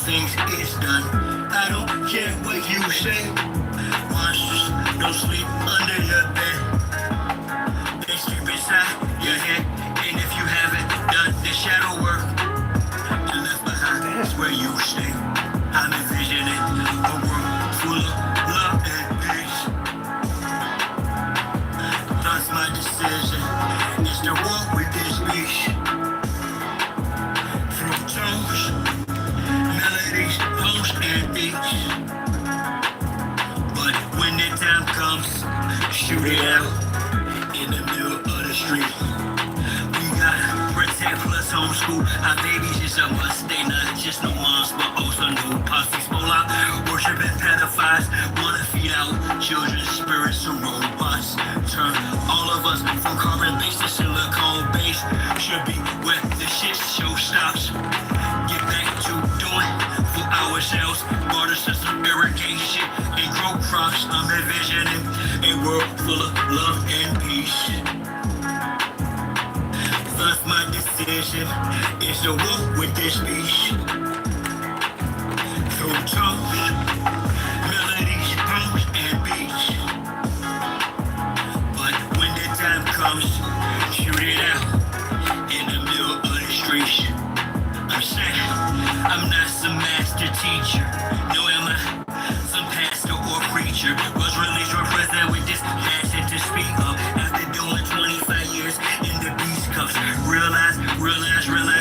things is done. I don't care what you say. Monsters don't sleep under your bed. They sleep inside your head. And if you haven't done the shadow work, you're left behind. That's where you stay. I'm envisioning a world full of love and peace. Thus my decision is to walk with this beast. Through tones, melodies, poems, and beats. But when the time comes, shoot it out in the middle of the street. We got protect plus homeschool. Our babies is a must. They not just no moms, but also no posses. Spola, worshiping pedophiles. Wanna feed out children's spirits to robots. Turn all of us from carbon-based to silicone-based. Should be where the shit show stops. Get back to doing for ourselves. Water system, irrigation, and grow crops. I'm envisioning a world full of love and peace. Thus my decision is to walk with this beast. Through tones, melodies, poems, and beats. But when the time comes, shoot it out in the middle of the streets. I'm saying I'm not some master teacher. No, am I some pastor or preacher? Was released or present with this passion to speak of. After doing 25 years in the beast cuffs. Realize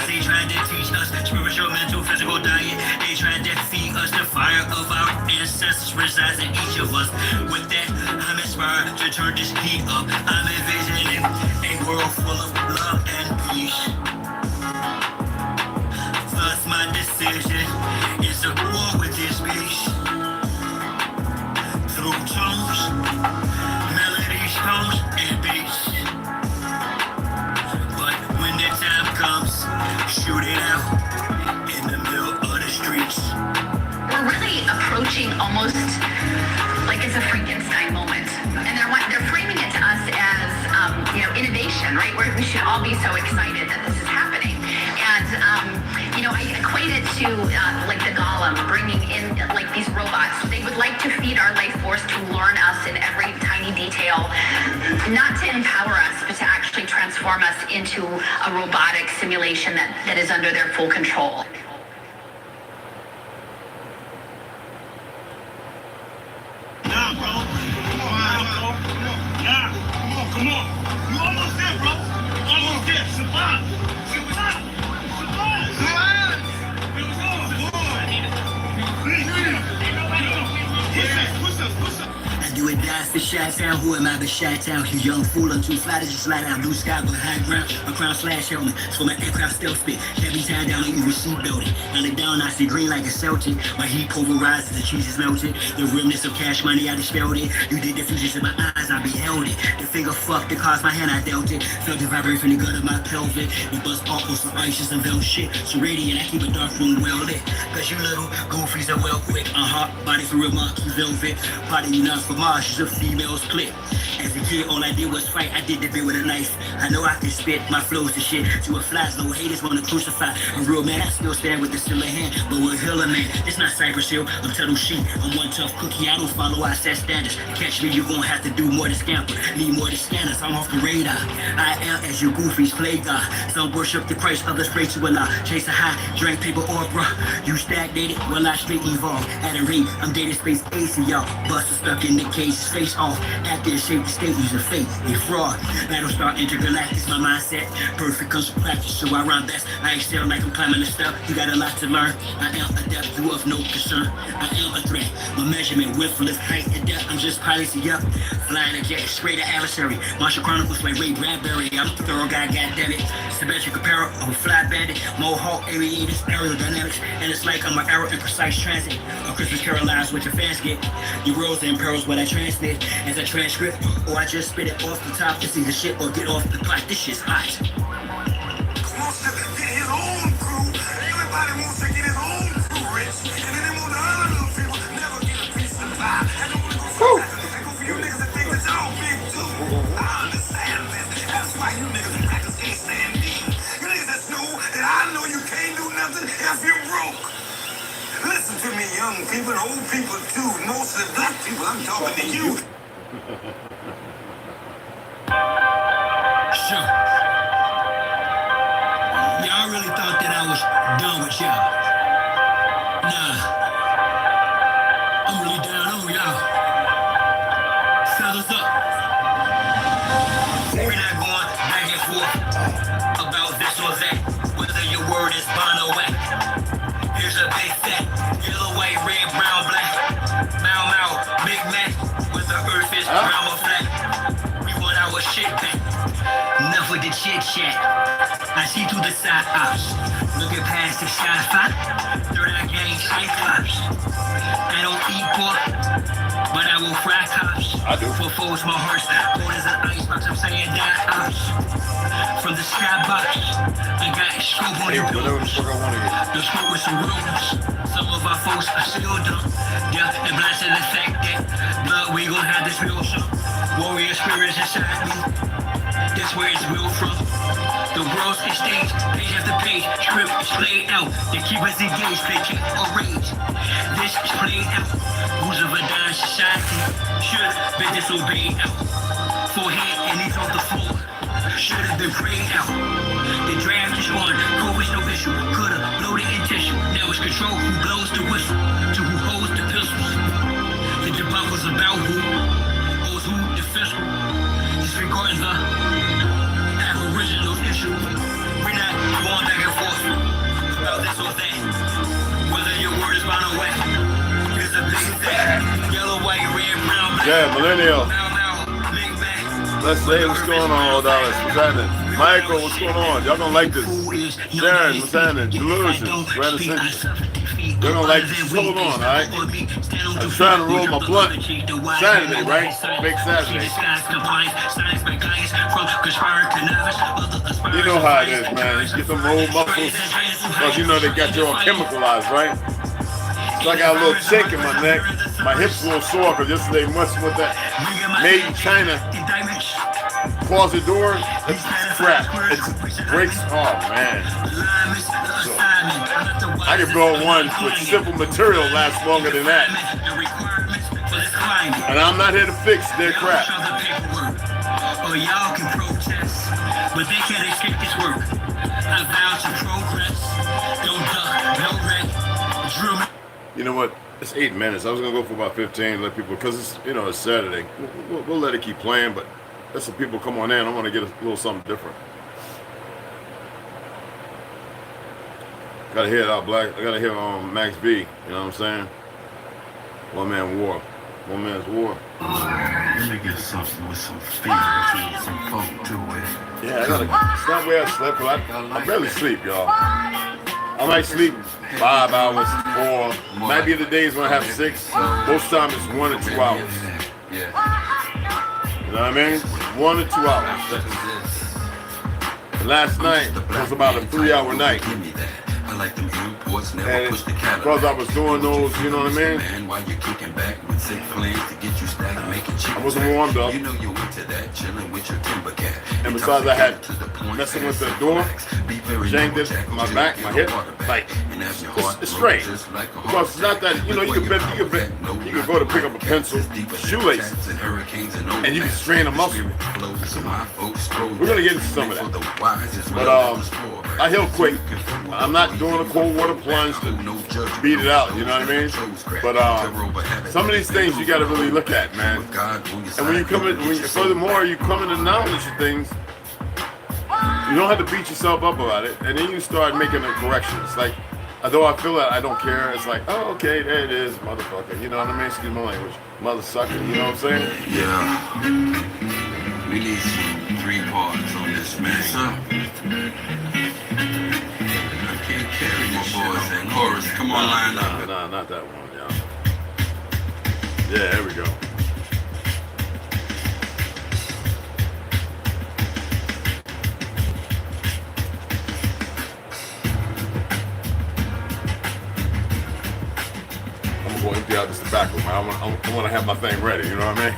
they tried to teach us spiritual, mental, physical diet. They tried to feed us the fire of our ancestors resides in each of us. With that, I'm inspired to turn this heat up. I'm envisioning a world full of love and peace. Thus my decision is to war with this beast. Through tones, melodies, poems, and beats. But when the time comes, shoot it out in the middle of the streets. We're really approaching almost like it's a Frankenstein moment. And they're framing it to us as, innovation, right? Where we should all be so excited that this is happening. And, I equate it to like the golem bringing in like these robots. They would like to feed our life force to learn us in every tiny detail, not to empower us, but to actually transform us into a robotic simulation that is under their full control. Nah, bro. Come on. You almost there, bro. Almost there. Survive. I do it die for Chi-Town. Who am I but Chi-Town? You young fool, I'm too fly to just slide out. Blue sky with high ground. A crown slash helmet. So my aircraft stealth spit. Can't be tied down and even seat building. I lay down, I see green like a Celtic. My heat pulverizes, the cheese is melted. The remnants of cash money, I dispelled it. You did the fusions in my eyes, I beheld it. The finger fucked, the caused my hand, I dealt it. Felt the vibration from the gut of my pelvic. We bust off on some ice, some velvet shit. So radiant, I keep a dark room well lit. Cause you little goofies are well quick. Body for real monkey velvet. Body nuts for Mars, a female's clip. As a kid, all I did was fight. I did the bit with a knife. I know I can spit my flows to shit. To a flies, no haters wanna crucify. A real man, I still stand with the silver hand. But with Hiller man, it's not Cypress Hill. I'm Tuttle Sheep. I'm one tough cookie. I don't follow, I set standards. Catch me, you gon' have to do more than scamper. Need more than scanners. I'm off the radar. I am as you goofies play God. Some worship the Christ, others pray to Allah. Chase a high, drink paper opera. You stagnated, well I straight evolve. At a rate, I'm dating space AC, y'all. Buster stuck in the case, face off. After the shape, the state, use a fake, a fraud. Battlestar intergalactic, my mindset. Perfect comes from practice, so I rhyme best. I excel like I'm climbing a step. You got a lot to learn. I am adept, you of no concern. I am a threat. My measurement, width, lift, height, and depth. I'm just piloting up. Flying a jet, straight to adversary. Martial Chronicles like Ray Bradbury. I'm a thorough guy, goddammit. Symmetric apparel, I'm a fly bandit. Mohawk, aviators, aerodynamics. And it's like I'm an arrow in precise transit. A Christmas Carol lies what your fans get. You rose and pearls what I transmit. As a transcript, or I just spit it off the top to see the shit or get off the pot. This shit's hot. Wants to get his own crew. Everybody wants to get his own crew rich. And then they want the other little people never get a piece of the pie. I don't want to go for you niggas that think that y'all big too. I understand this. That's why you niggas in practice can't stand me. You niggas that know that I know you can't do nothing if you're broke. mean young people and old people too. Mostly black people. I'm talking to you. Sure. Y'all really thought that I was done with y'all. Nah. I'm really down on y'all. Fellas up. We're not going back and forth about this or that, whether your word is bond or whack. Here's a big fat, yellow, white, red, brown, black. Mau, Big Mac, where the earth is brown or flat. We want our shit back. Enough with the chit chat. I see through the side ops. Looking past the shy spot. Third eye gang shake flops. I don't eat pork, but I will fry cops. I do. For foes, my heart's cold as an icebox. I'm saying die ops. From the skybox, I got a scope on your bills. The smoke with some rooms. Some of our folks are still dumb. Yeah, and blasting the fact that blood, we gon' have this real show. Warrior spirits inside me. That's where it's real from. The world's is staged, page after page, script is played out. They keep us engaged, they keep or rage. This is played out. Rules of a dying society should been disobeyed out. Forehead and knees on the floor should have been prayed out. The draft is on, COVID's no issue. Coulda bloated in tissue. Now it's control who blows the whistle to who holds the pistols. The debate was about who owes who the fiscal. Disregarding the aboriginal issue. We're not going back and forth about this or that. Whether your word is bond or whack. Here's a big thing. Yellow, white, red, brown, black. Yeah, millennial. Mau, Big Mac. Let's say what's going on, old Dallas. What's happening? Michael, what's going on? Y'all gonna like this. Sharon, what's happening? Delusion, Reticence. You're gonna like this. Hold on, alright? I'm trying to roll my blunt. Saturday, right? Big Saturday. You know how it is, man. You get them roll muscles, because you know they got you all chemicalized, right? So I got a little shake in my neck. My hips a little sore because yesterday messing with that made in China closet door. It's crap. It breaks. Oh man. So I can build one with simple material lasts longer than that. And I'm not here to fix their crap. Or y'all can protest, but they can't escape this work. I vow to progress. Don't duck, no wreck. Drew. You know what? It's 8 minutes. I was gonna go for about 15. Let people, because it's it's Saturday. We'll let it keep playing, but let some people come on in. I want to get a little something different. Gotta hear it out, Black. I gotta hear Max B. You know what I'm saying? One man war. One man's war. Let me get something with some feel to it, some funk to it. Yeah, it's not where I slept, but I barely sleep, y'all. I might sleep 5 hours, 4. Might be the days when I have 6. Most times it's 1 or 2 hours. You know what I mean? 1 or 2 hours. Last night was about a 3-hour night. And because I was doing those, you know what I mean? I wasn't warmed up. And besides, I had messing with the door, janked it, my back, my hip, like, it's strange. Because it's not that, you can go to pick up a pencil, shoelace, and you can strain a muscle. We're going to get into some of that. But I heal quick. I'm not doing a cold water plunge to beat it out, you know what I mean? But some of these things you got to really look at, man. And when you come in, furthermore, you come into knowledge of things, you don't have to beat yourself up about it, and then you start making the corrections. Like, although I feel that I don't care, it's like, oh, okay, there it is, motherfucker. You know what I mean? Excuse my language. Mother sucker, you know what I'm saying? Yeah. We need some 3 parts on this, man. I can't carry my boys and chorus. Come on, line up. Nah, not that one, y'all. Yeah, there we go. I'm gonna go empty out this tobacco, man. I want to have my thing ready, you know what I mean?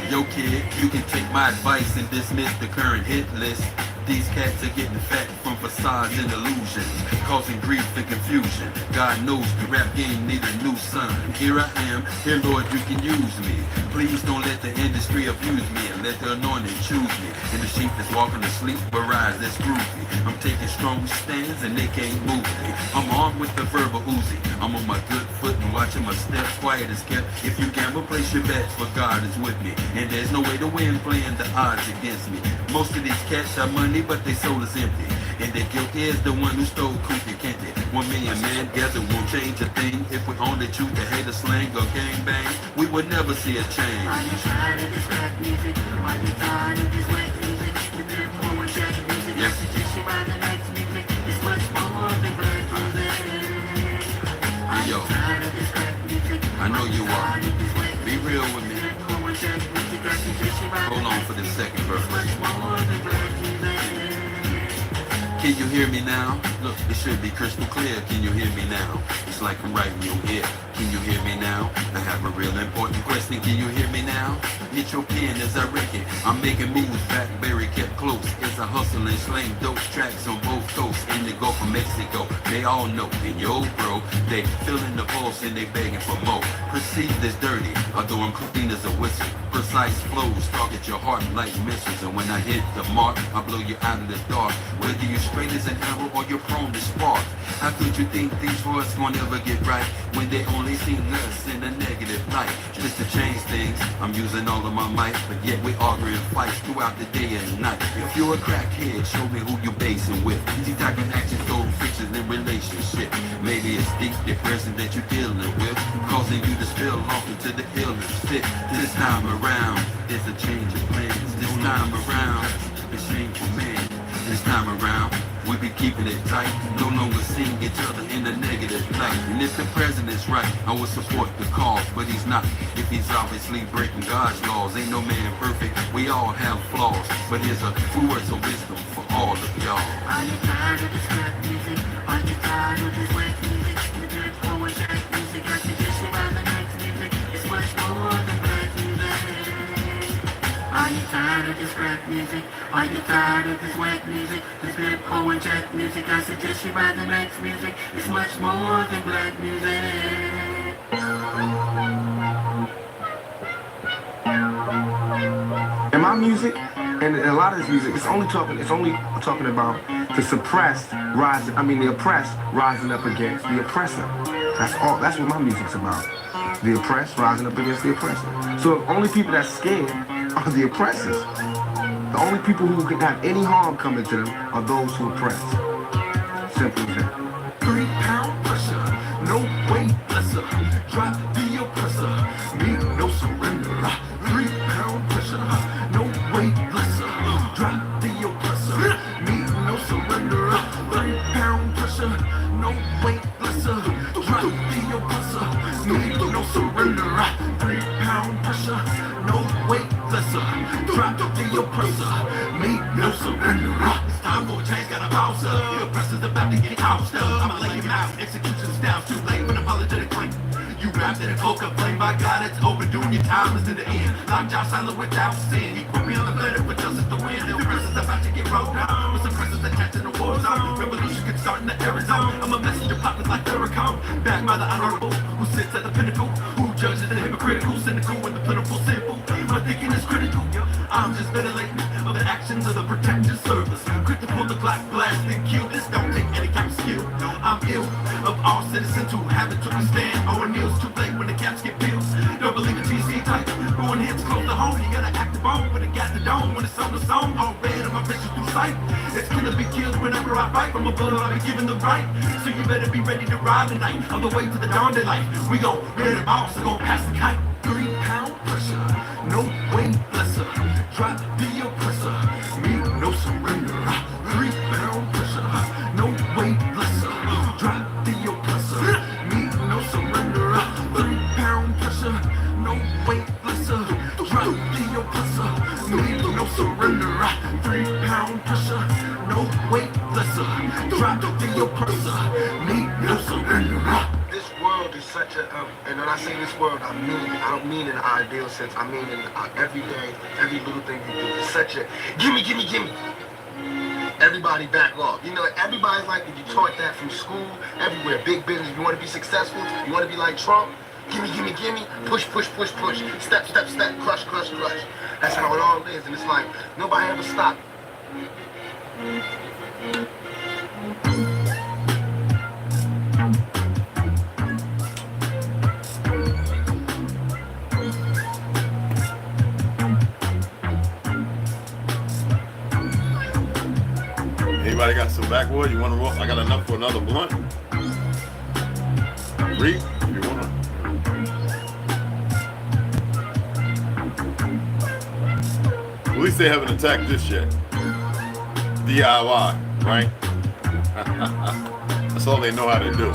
Yo kid, you can take my advice and dismiss the current hit list. These cats are getting fat from facades and illusions, causing grief and confusion. God knows the rap game need a new son. Here I am, here Lord you can use me. Please don't let the industry abuse me and let the anointing choose me. And the sheep that's walking to sleep will rise, that's groovy. I'm taking strong stands and they can't move me. I'm armed with the verbal Uzi. I'm on my good foot and watching my steps, quiet as kept. If you gamble, place your bets, for God is with me. And there's no way to win playing the odds against me. Most of these cats have money, but their soul is empty. And their guilt is the one who stole Cookie Candy. 1 million men gathered won't change a thing. If we only choose to hate a slang or gangbang, we would never see a change. Are you tired of this rap music? Are you tired of this whack music? The good poor jack music. Yep. Suggestion by the next music is much more than black music. Are you tired of this rap music? I know you are. Be real with me. Hold on for the second verse. Can you hear me now? Look, it should be crystal clear. Can you hear me now? It's like I'm right in your ear. Can you hear me now? I have a real important question. Can you hear me now? Get your pen as I reckon. I'm making moves, Blackberry kept close. It's a hustle and slang dope tracks on both coasts. In the Gulf of Mexico, they all know. And yo, bro, they feeling the pulse and they begging for more. Perceived as dirty, although I'm clean as a whistle. Precise flows target your heart like missiles. And when I hit the mark, I blow you out of the dark. Whether you're straight as an arrow or you're prone to spark. How could you think these words gonna ever get right when they only seen us in a negative light? Just to change things, I'm using all of my might, but yet we arguing fights throughout the day and night. If you're a crackhead, show me who you basing with. See, talking actions, total fictions in relationship. Maybe it's deep depression that you're dealing with, causing you to spill off into the illness fit. This time around, there's a change of plans. This time around, it's shameful man. This time around, we be keeping it tight, no longer seeing each other in a negative light. And if the president's right, I would support the cause, but he's not. If he's obviously breaking God's laws, ain't no man perfect, we all have flaws. But here's a few words of wisdom for all of y'all. Are you tired of this rap music? Are you tired of this whack music? The good poor jack music. I suggest you buy the next music. It's much more than black music. Are you tired of this rap music? Are you tired of this whack music? This good poor jack music. I suggest you buy the next music. It's much more than black music. In my music, and a lot of this music, it's only talking about the suppressed rising. I mean, the oppressed rising up against the oppressor. That's all. That's what my music's about. The oppressed rising up against the oppressor. So the only people that's scared are the oppressors. The only people who can have any harm coming to them are those who oppress. Simple as that. 3 pound pressure, no weight blesser. Drop the oppressor, me no surrender. 3 pound pressure, no weight blesser. Drop the oppressor, me no surrender. 3 pound pressure, no weight blesser. Drop the oppressor, me no surrender. 3 pound pressure, no weight blesser. Drop the oppressor, me no surrender. It's time for a change, got a bounce up. The oppressor's about to get housed up. I'ma lay him out, execution style's too late when apologetic claim. You wrapped in a cloak of flame, my God, it's overdue. Your time is to the end. Lockjaw silent without sin. He put me on the ladder with justice to win. The oppressor's about to get rolled down. With suppressors attached in the war zone. Revolution can start in the Arizona. I'm a messenger popping like furacao. Backed by the honorable who sits at the pinnacle. Who judges the hypocritical, cynical, and the plentiful simple. My thinking is critical. I'm just ventilating of the actions of the protective service. Quick to pull the Glock, blast and kill. This don't take any kind of skill. I'm ill of all citizens who haven't took a stand. Or kneels too late when the caps get pills. Don't believe the TC type. Going hits close to home. You gotta act the bone when it got the dome. When it's on the song, all red on my vision through sight. It's gonna be killed whenever I fight. From a bullet, I'll be given the right. So you better be ready to ride tonight. On the way to the dawn daylight. We gon' ready to bounce, so gon' pass the kite. 3 pound pressure, no weight blesser. Drop the oppressor, me no surrender. 3 pound pressure, no weight blesser. Drop the oppressor, me no surrender. 3 pound pressure, no weight blesser. Drop the oppressor, me no surrender. 3 pound pressure, no weight blesser. Dropped up in your purse, need no surrender. This world is such a, and when I say this world, I don't mean in an ideal sense. I mean in every day, every little thing you do. It's such a gimme, gimme, gimme. Everybody back off. You know, everybody's like, if you taught that from school, everywhere, big business. You want to be successful, you want to be like Trump. Gimme, gimme, gimme. Push, push, push, push. Step, step, step. Crush, crush, crush. That's how it all is, and it's like nobody ever stopped. Anybody got some backwood? You want to roll? I got enough for another blunt. Read if you want to. At least they haven't attacked this yet. DIY, right? That's all they know how to do.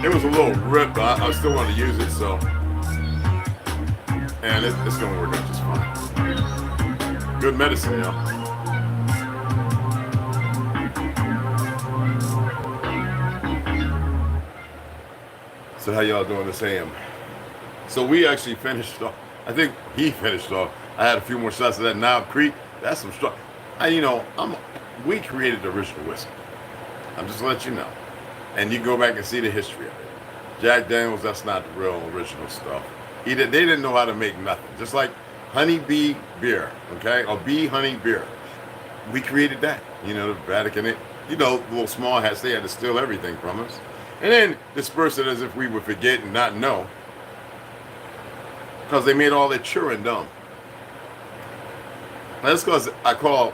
It was a little rip, but I still want to use it, so. And it's going to work out just fine. Good medicine, y'all. So how y'all doing this AM? So we actually finished off. I think he finished off. I had a few more shots of that Knob Creek. That's some stuff. We created the original whiskey. I'm just letting you know. And you can go back and see the history of it. Jack Daniels, that's not the real original stuff. They didn't know how to make nothing. Just like honey bee beer, okay? Or bee honey beer. We created that. You know, the Vatican, the little small hats, they had to steal everything from us. And then disperse it as if we would forget and not know. Because they made all that chirren dumb. That's because I call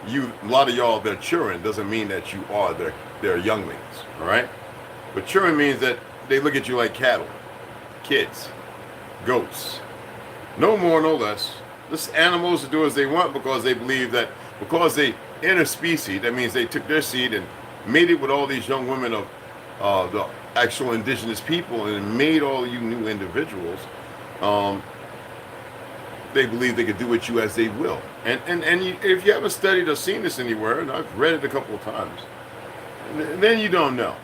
you, a lot of y'all, their chirren doesn't mean that you are their younglings, all right? But chirren means that they look at you like cattle, kids, goats. No more, no less. This animals to do as they want because they believe that because they interspecies, that means they took their seed and made it with all these young women of the actual indigenous people and made all you new individuals. They believe they could do with you as they will. And if you haven't studied or seen this anywhere, and I've read it a couple of times, then you don't know.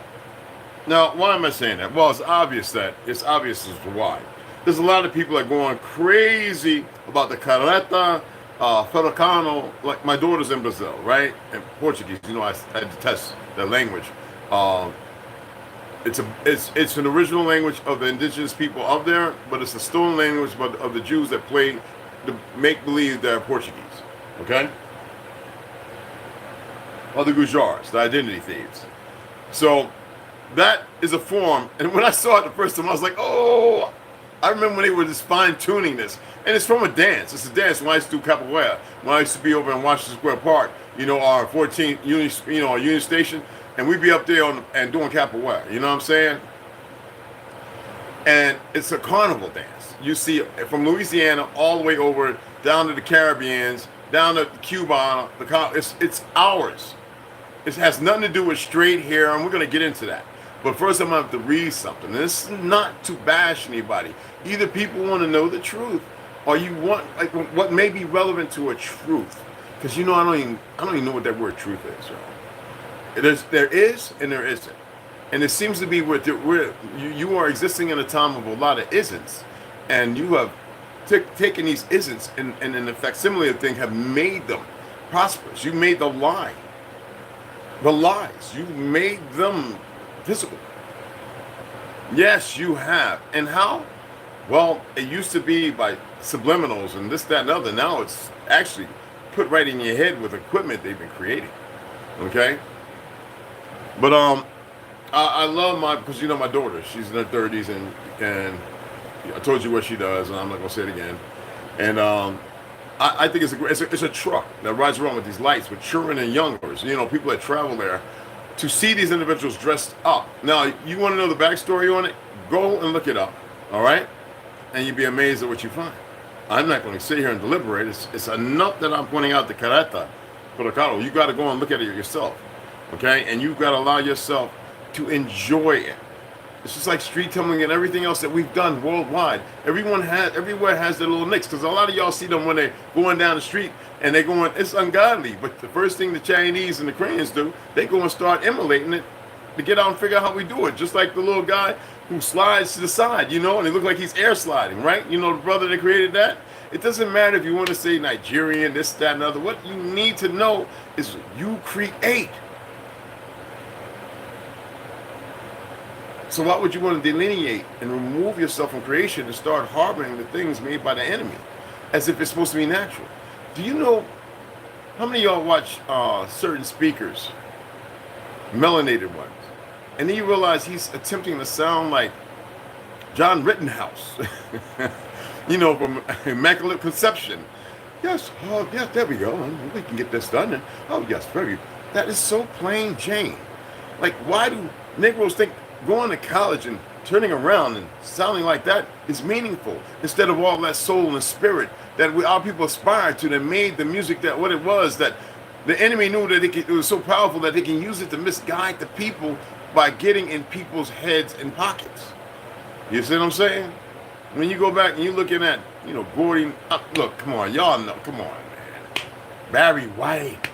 Now, why am I saying that? Well, it's obvious as to why. There's a lot of people that go on crazy about the carreta, furacao. Like my daughter's in Brazil, right? And Portuguese, I detest that language. It's an original language of the indigenous people up there, but it's a stolen language of the Jews that play to make believe they're Portuguese. Okay? Or the Gujars, the identity thieves. So that is a form, and when I saw it the first time, I was like, oh, I remember when they were just fine-tuning this. And it's from a dance. It's a dance when I used to do capoeira. When I used to be over in Washington Square Park, our 14th Union Station, and we'd be up there and doing capoeira. You know what I'm saying? And it's a carnival dance. You see from Louisiana all the way over down to the Caribbeans, down to Cuba. It's ours. It has nothing to do with straight hair, and we're going to get into that. But first, I'm going to have to read something. And this is not to bash anybody. Either people want to know the truth, or you want what may be relevant to a truth. Because I don't even know what that word truth is, y'all. There is and there isn't. And it seems to be you are existing in a time of a lot of isn't, and you have taken these isn't and in the facsimile of thing have made them prosperous. You made the lies. You made them visible. Yes, you have. And how? Well, it used to be by subliminals and this, that, and other. Now it's actually put right in your head with equipment they've been creating. Okay? But I love because my daughter, she's in her 30s and I told you what she does, and I'm not gonna say it again. And I think it's a truck that rides around with these lights with children and youngers. People that travel there to see these individuals dressed up. Now, you want to know the backstory on it? Go and look it up. All right, and you'd be amazed at what you find. I'm not going to sit here and deliberate. It's enough that I'm pointing out the carreta, furacao. You got to go and look at it yourself. Okay, and you've got to allow yourself to enjoy it. It's just like street tumbling and everything else that we've done worldwide. Everywhere has their little nicks, because a lot of y'all see them when they're going down the street and they're going, it's ungodly. But the first thing the Chinese and the Koreans do, they go and start emulating it to get out and figure out how we do it. Just like the little guy who slides to the side, you know, and it looks like he's air sliding, right? You know, the brother that created that. It doesn't matter if you want to say Nigerian, this, that, and other. What you need to know is you create. So why would you want to delineate and remove yourself from creation and start harboring the things made by the enemy as if it's supposed to be natural? Do you know how many of y'all watch certain speakers, melinated ones, and then you realize he's attempting to sound like John Rittenhouse, you know, from Immaculate Conception. Yes, oh, yes, there we go. We can get this done. And, oh, yes, very. That is so plain Jane. Like, why do Negroes think going to college and turning around and sounding like that is meaningful instead of all that soul and spirit that our people aspired to, that made the music that what it was, that the enemy knew that it was so powerful that they can use it to misguide the people by getting in people's heads and pockets. You see what I'm saying? When you go back and you're looking at, you know, Gordy, look, come on, y'all know, come on, man. Barry White.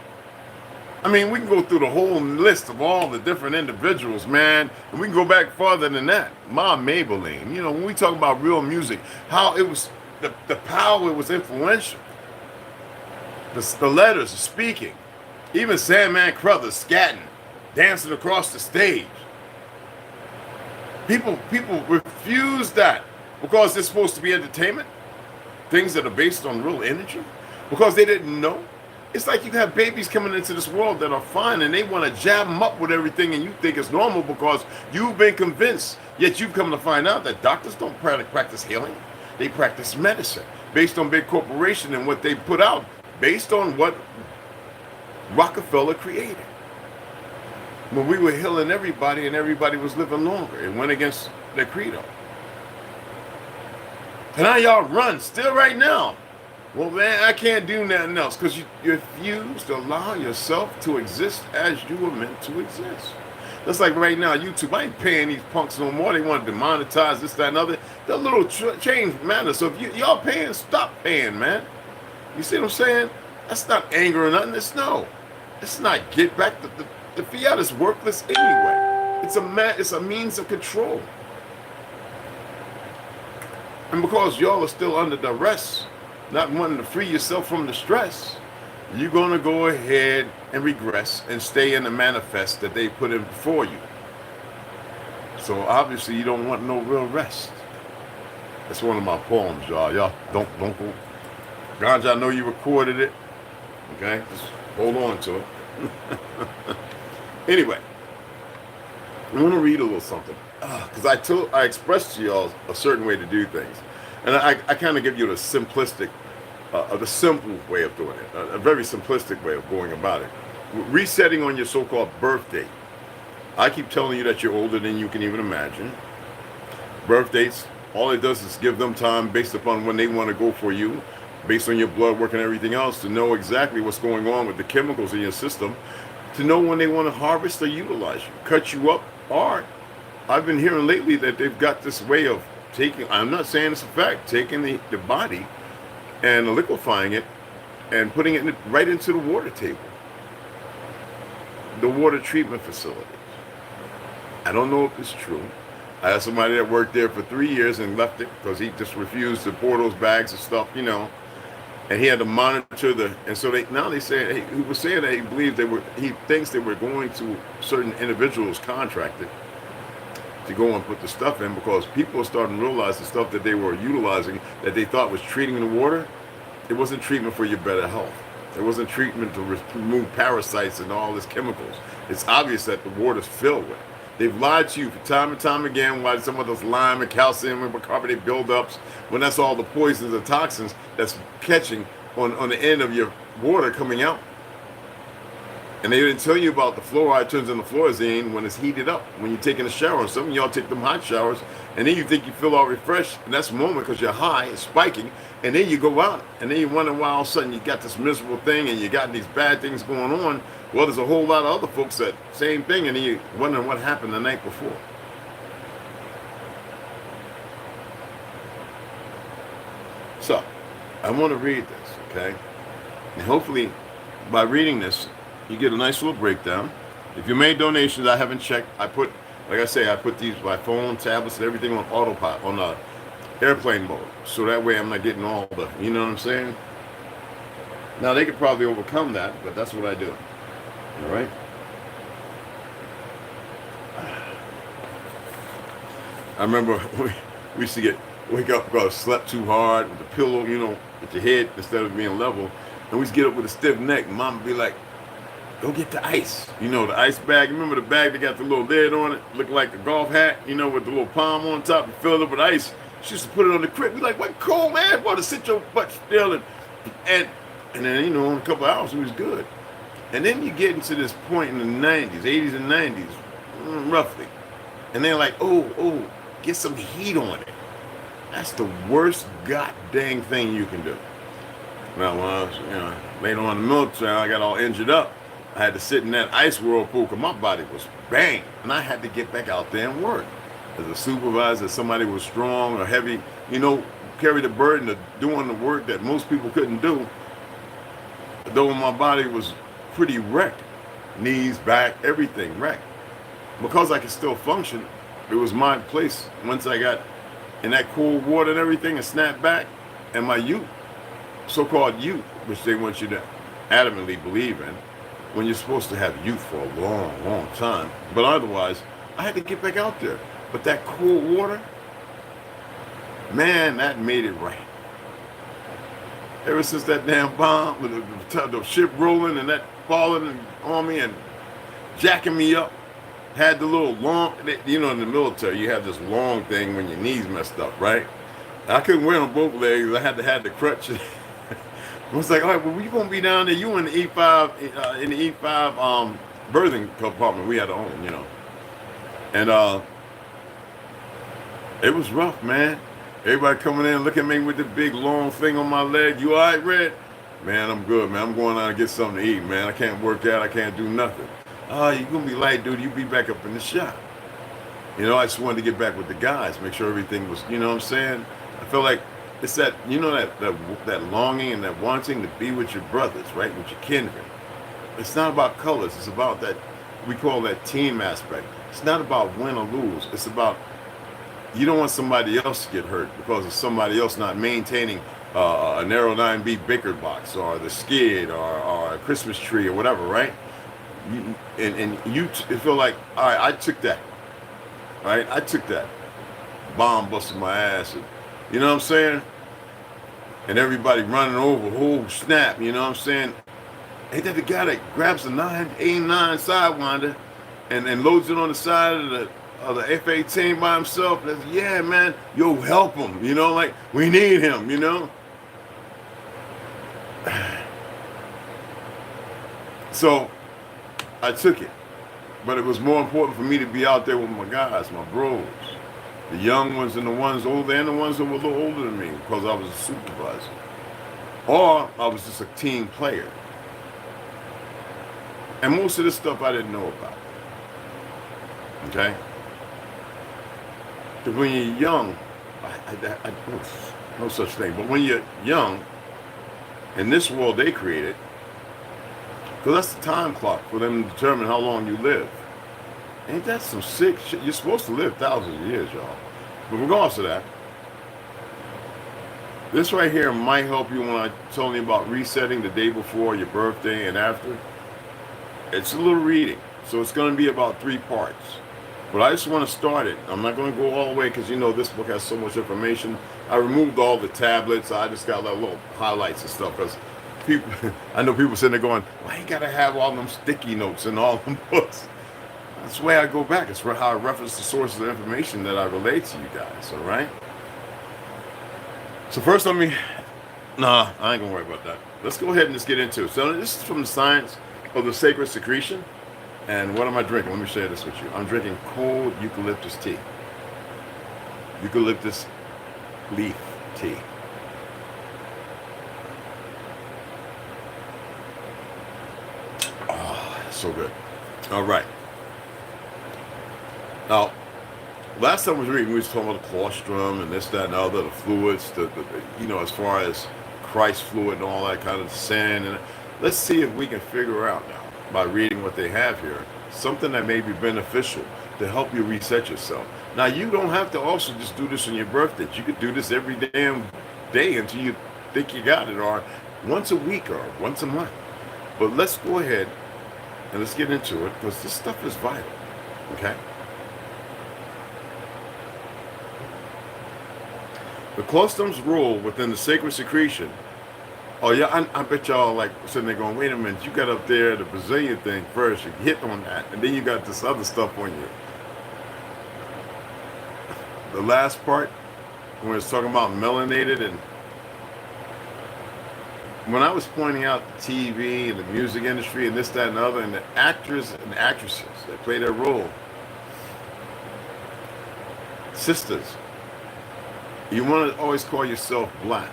I mean, we can go through the whole list of all the different individuals, man, and we can go back farther than that. Ma Maybelline, you know, when we talk about real music, how it was, the power, it was influential. The letters, the speaking, even Sandman Crothers scatting, dancing across the stage. People refuse that because it's supposed to be entertainment, things that are based on real energy, because they didn't know. It's like you have babies coming into this world that are fine and they want to jab them up with everything and you think it's normal because you've been convinced, yet you've come to find out that doctors don't practice healing. They practice medicine based on big corporation and what they put out based on what Rockefeller created. When we were healing everybody and everybody was living longer, it went against their credo. And now y'all run still right now. Well, man, I can't do nothing else because you refuse to allow yourself to exist as you were meant to exist. That's like right now, YouTube, I ain't paying these punks no more. They want to demonetize this, that, and other. The little change matters. So if y'all paying, stop paying, man. You see what I'm saying? That's not anger or nothing. It's no. It's not get back. The fiat is worthless anyway. It's a means of control. And because y'all are still under duress, not wanting to free yourself from the stress, you're going to go ahead and regress and stay in the manifest that they put in before you. So obviously you don't want no real rest. That's one of my poems, y'all. Y'all don't go. Ganja, I know you recorded it. Okay? Just hold on to it. Anyway, I want to read a little something. Because I expressed to y'all a certain way to do things. And I kind of give you the simplistic, the simple way of doing it, a very simplistic way of going about it. Resetting on your so-called birth date. I keep telling you that you're older than you can even imagine. Birth dates, all it does is give them time based upon when they want to go for you, based on your blood work and everything else, to know exactly what's going on with the chemicals in your system, to know when they want to harvest or utilize you, cut you up, or I've been hearing lately that they've got this way of taking, I'm not saying it's a fact, taking the body and liquefying it and putting it right into the water table, the water treatment facilities. I don't know if it's true. I had somebody that worked there for 3 years and left it because he just refused to pour those bags of stuff, you know, and he had to monitor and so they say, he was saying that he believed he thinks they were going to certain individuals contracted to go and put the stuff in because people are starting to realize the stuff that they were utilizing that they thought was treating the water, it wasn't treatment for your better health. It wasn't treatment to remove parasites and all these chemicals. It's obvious that the water's filled with it. They've lied to you for time and time again why some of those lime and calcium and bicarbonate buildups, when that's all the poisons and toxins that's catching on the end of your water coming out. And they didn't tell you about the fluoride turns into fluorescein when it's heated up. When you're taking a shower, some of y'all take them hot showers, and then you think you feel all refreshed, and that's the moment because you're high, it's spiking, and then you go out, and then you wonder why all of a sudden you got this miserable thing, and you got these bad things going on. Well, there's a whole lot of other folks that same thing, and then you're wondering what happened the night before. I want to read this, okay? And hopefully, by reading this, you get a nice little breakdown. If you made donations, I haven't checked. I put, like I say, I put these, my phone, tablets, and everything on autopilot, on airplane mode. So that way I'm not getting all the, you know what I'm saying? Now, they could probably overcome that, but that's what I do. All right? I remember we used to wake up because I slept too hard with the pillow, you know, with your head instead of being level. And we used to get up with a stiff neck. And Mom would be like, go get the ice. You know, the ice bag. Remember the bag that got the little lid on it? Looked like a golf hat, you know, with the little palm on top and filled up with ice. She used to put it on the crib. Be like, what cold, man? Want to sit your butt still. And then, you know, in a couple of hours, it was good. And then you get into this point in the 90s, 80s and 90s, roughly. And they're like, oh, get some heat on it. That's the worst goddamn thing you can do. Well, when I was, you know, later on in the military, I got all injured up. I had to sit in that ice whirlpool because my body was bang. And I had to get back out there and work. As a supervisor, somebody was strong or heavy, you know, carry the burden of doing the work that most people couldn't do. Though my body was pretty wrecked. Knees, back, everything wrecked. Because I could still function, it was my place once I got in that cold water and everything and snapped back. And my youth, so-called youth, which they want you to adamantly believe in, when you're supposed to have youth for a long, long time. But otherwise, I had to get back out there. But that cold water, man, that made it right. Ever since that damn bomb, with the ship rolling and that falling on me and jacking me up, had the little long, you know, in the military, you have this long thing when your knees messed up, right? I couldn't wear on both legs. I had to have the crutch. I was like, all right, well, we gonna be down there. You in the E5 berthing compartment we had to own, you know. And it was rough, man. Everybody coming in looking at me with the big long thing on my leg. You all right, Red? Man, I'm good, man. I'm going out and get something to eat, man. I can't work out. I can't do nothing. Oh, you're going to be light, dude. You be back up in the shop. You know, I just wanted to get back with the guys, make sure everything was, you know what I'm saying? I feel like it's that, you know, that longing and that wanting to be with your brothers, right? With your kindred. It's not about colors. It's about that, we call that team aspect. It's not about win or lose. It's about, you don't want somebody else to get hurt because of somebody else not maintaining a narrow 9B Bickard box or the skid or a Christmas tree or whatever, right? You feel like, all right, I took that. All right, I took that. Bomb busted my ass. And, you know what I'm saying? And everybody running over, oh, snap, you know what I'm saying? Ain't that the guy that grabs a 9 Sidewinder and loads it on the side of the F-18 by himself? That's, yeah, man, yo, help him, you know, like, we need him, you know? So, I took it. But it was more important for me to be out there with my guys, my bros. The young ones and the ones older and the ones that were a little older than me because I was a supervisor. Or I was just a team player. And most of this stuff I didn't know about. Okay? Because when you're young, no such thing, but when you're young, in this world they created, because that's the time clock for them to determine how long you live. Ain't that some sick shit? You're supposed to live thousands of years, y'all. But regardless of that, this right here might help you when I told you about resetting the day before your birthday and after. It's a little reading, so it's going to be about 3 parts. But I just want to start it. I'm not going to go all the way because, you know, this book has so much information. I removed all the tablets. I just got like little highlights and stuff because people, I know people sitting there going, why you got to have all them sticky notes in all them books? That's the way I go back. It's how I reference the sources of information that I relate to you guys, all right? So first I ain't going to worry about that. Let's go ahead and just get into it. So this is from the Science of the Sacred Secretion. And what am I drinking? Let me share this with you. I'm drinking cold eucalyptus tea. Eucalyptus leaf tea. Oh, so good. All right. Now, last time I was reading, we was talking about the colostrum and this, that, and other, the fluids, you know, as far as Christ fluid and all that kind of sin. And let's see if we can figure out now, by reading what they have here, something that may be beneficial to help you reset yourself. Now, you don't have to also just do this on your birthday. You could do this every damn day until you think you got it, or once a week or once a month. But let's go ahead and let's get into it, because this stuff is vital, okay? The customs rule within the sacred secretion. Oh yeah, I bet y'all like sitting there going, wait a minute, you got up there the Brazilian thing first, you hit on that, and then you got this other stuff on you. The last part, when it's talking about melinated, and when I was pointing out the TV and the music industry and this, that, and the other, and the actors and actresses that play their role, sisters, you want to always call yourself black.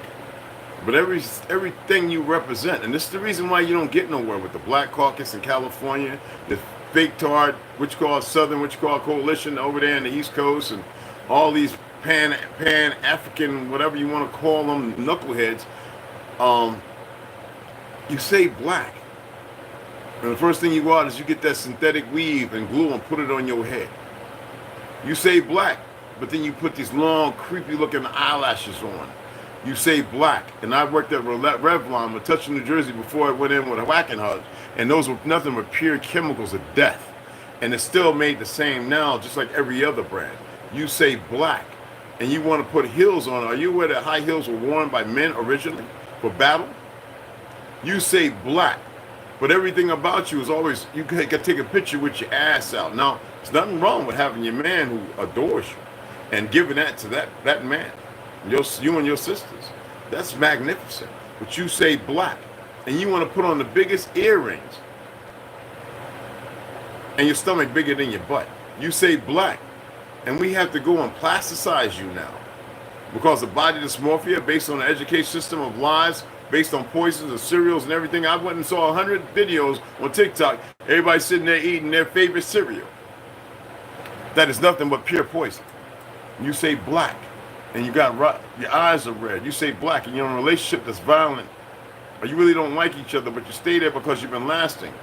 But everything you represent, and this is the reason why you don't get nowhere with the Black Caucus in California, the fake tard, which you call Southern, which you call Coalition over there in the East Coast, and all these pan-African, whatever you want to call them, knuckleheads. You say black, and the first thing you go out is you get that synthetic weave and glue and put it on your head. You say black, but then you put these long, creepy-looking eyelashes on. You say black, and I worked at Revlon with Touch of New Jersey before I went in with a whacking hug, and those were nothing but pure chemicals of death, and it's still made the same now, just like every other brand. You say black, and you want to put heels on. Are you aware that high heels were worn by men originally for battle? You say black, but everything about you is always, you can take a picture with your ass out. Now, there's nothing wrong with having your man who adores you and giving that to that man. You and your sisters, that's magnificent. But you say black, and you want to put on the biggest earrings, and your stomach bigger than your butt. You say black, and we have to go and plasticize you now, because of body dysmorphia based on the education system of lies, based on poisons and cereals and everything. I went and saw 100 videos on TikTok, everybody sitting there eating their favorite cereal. That is nothing but pure poison. You say black, and you got your eyes are red. You say black, and you're in a relationship that's violent, or you really don't like each other, but you stay there because you've been lasting.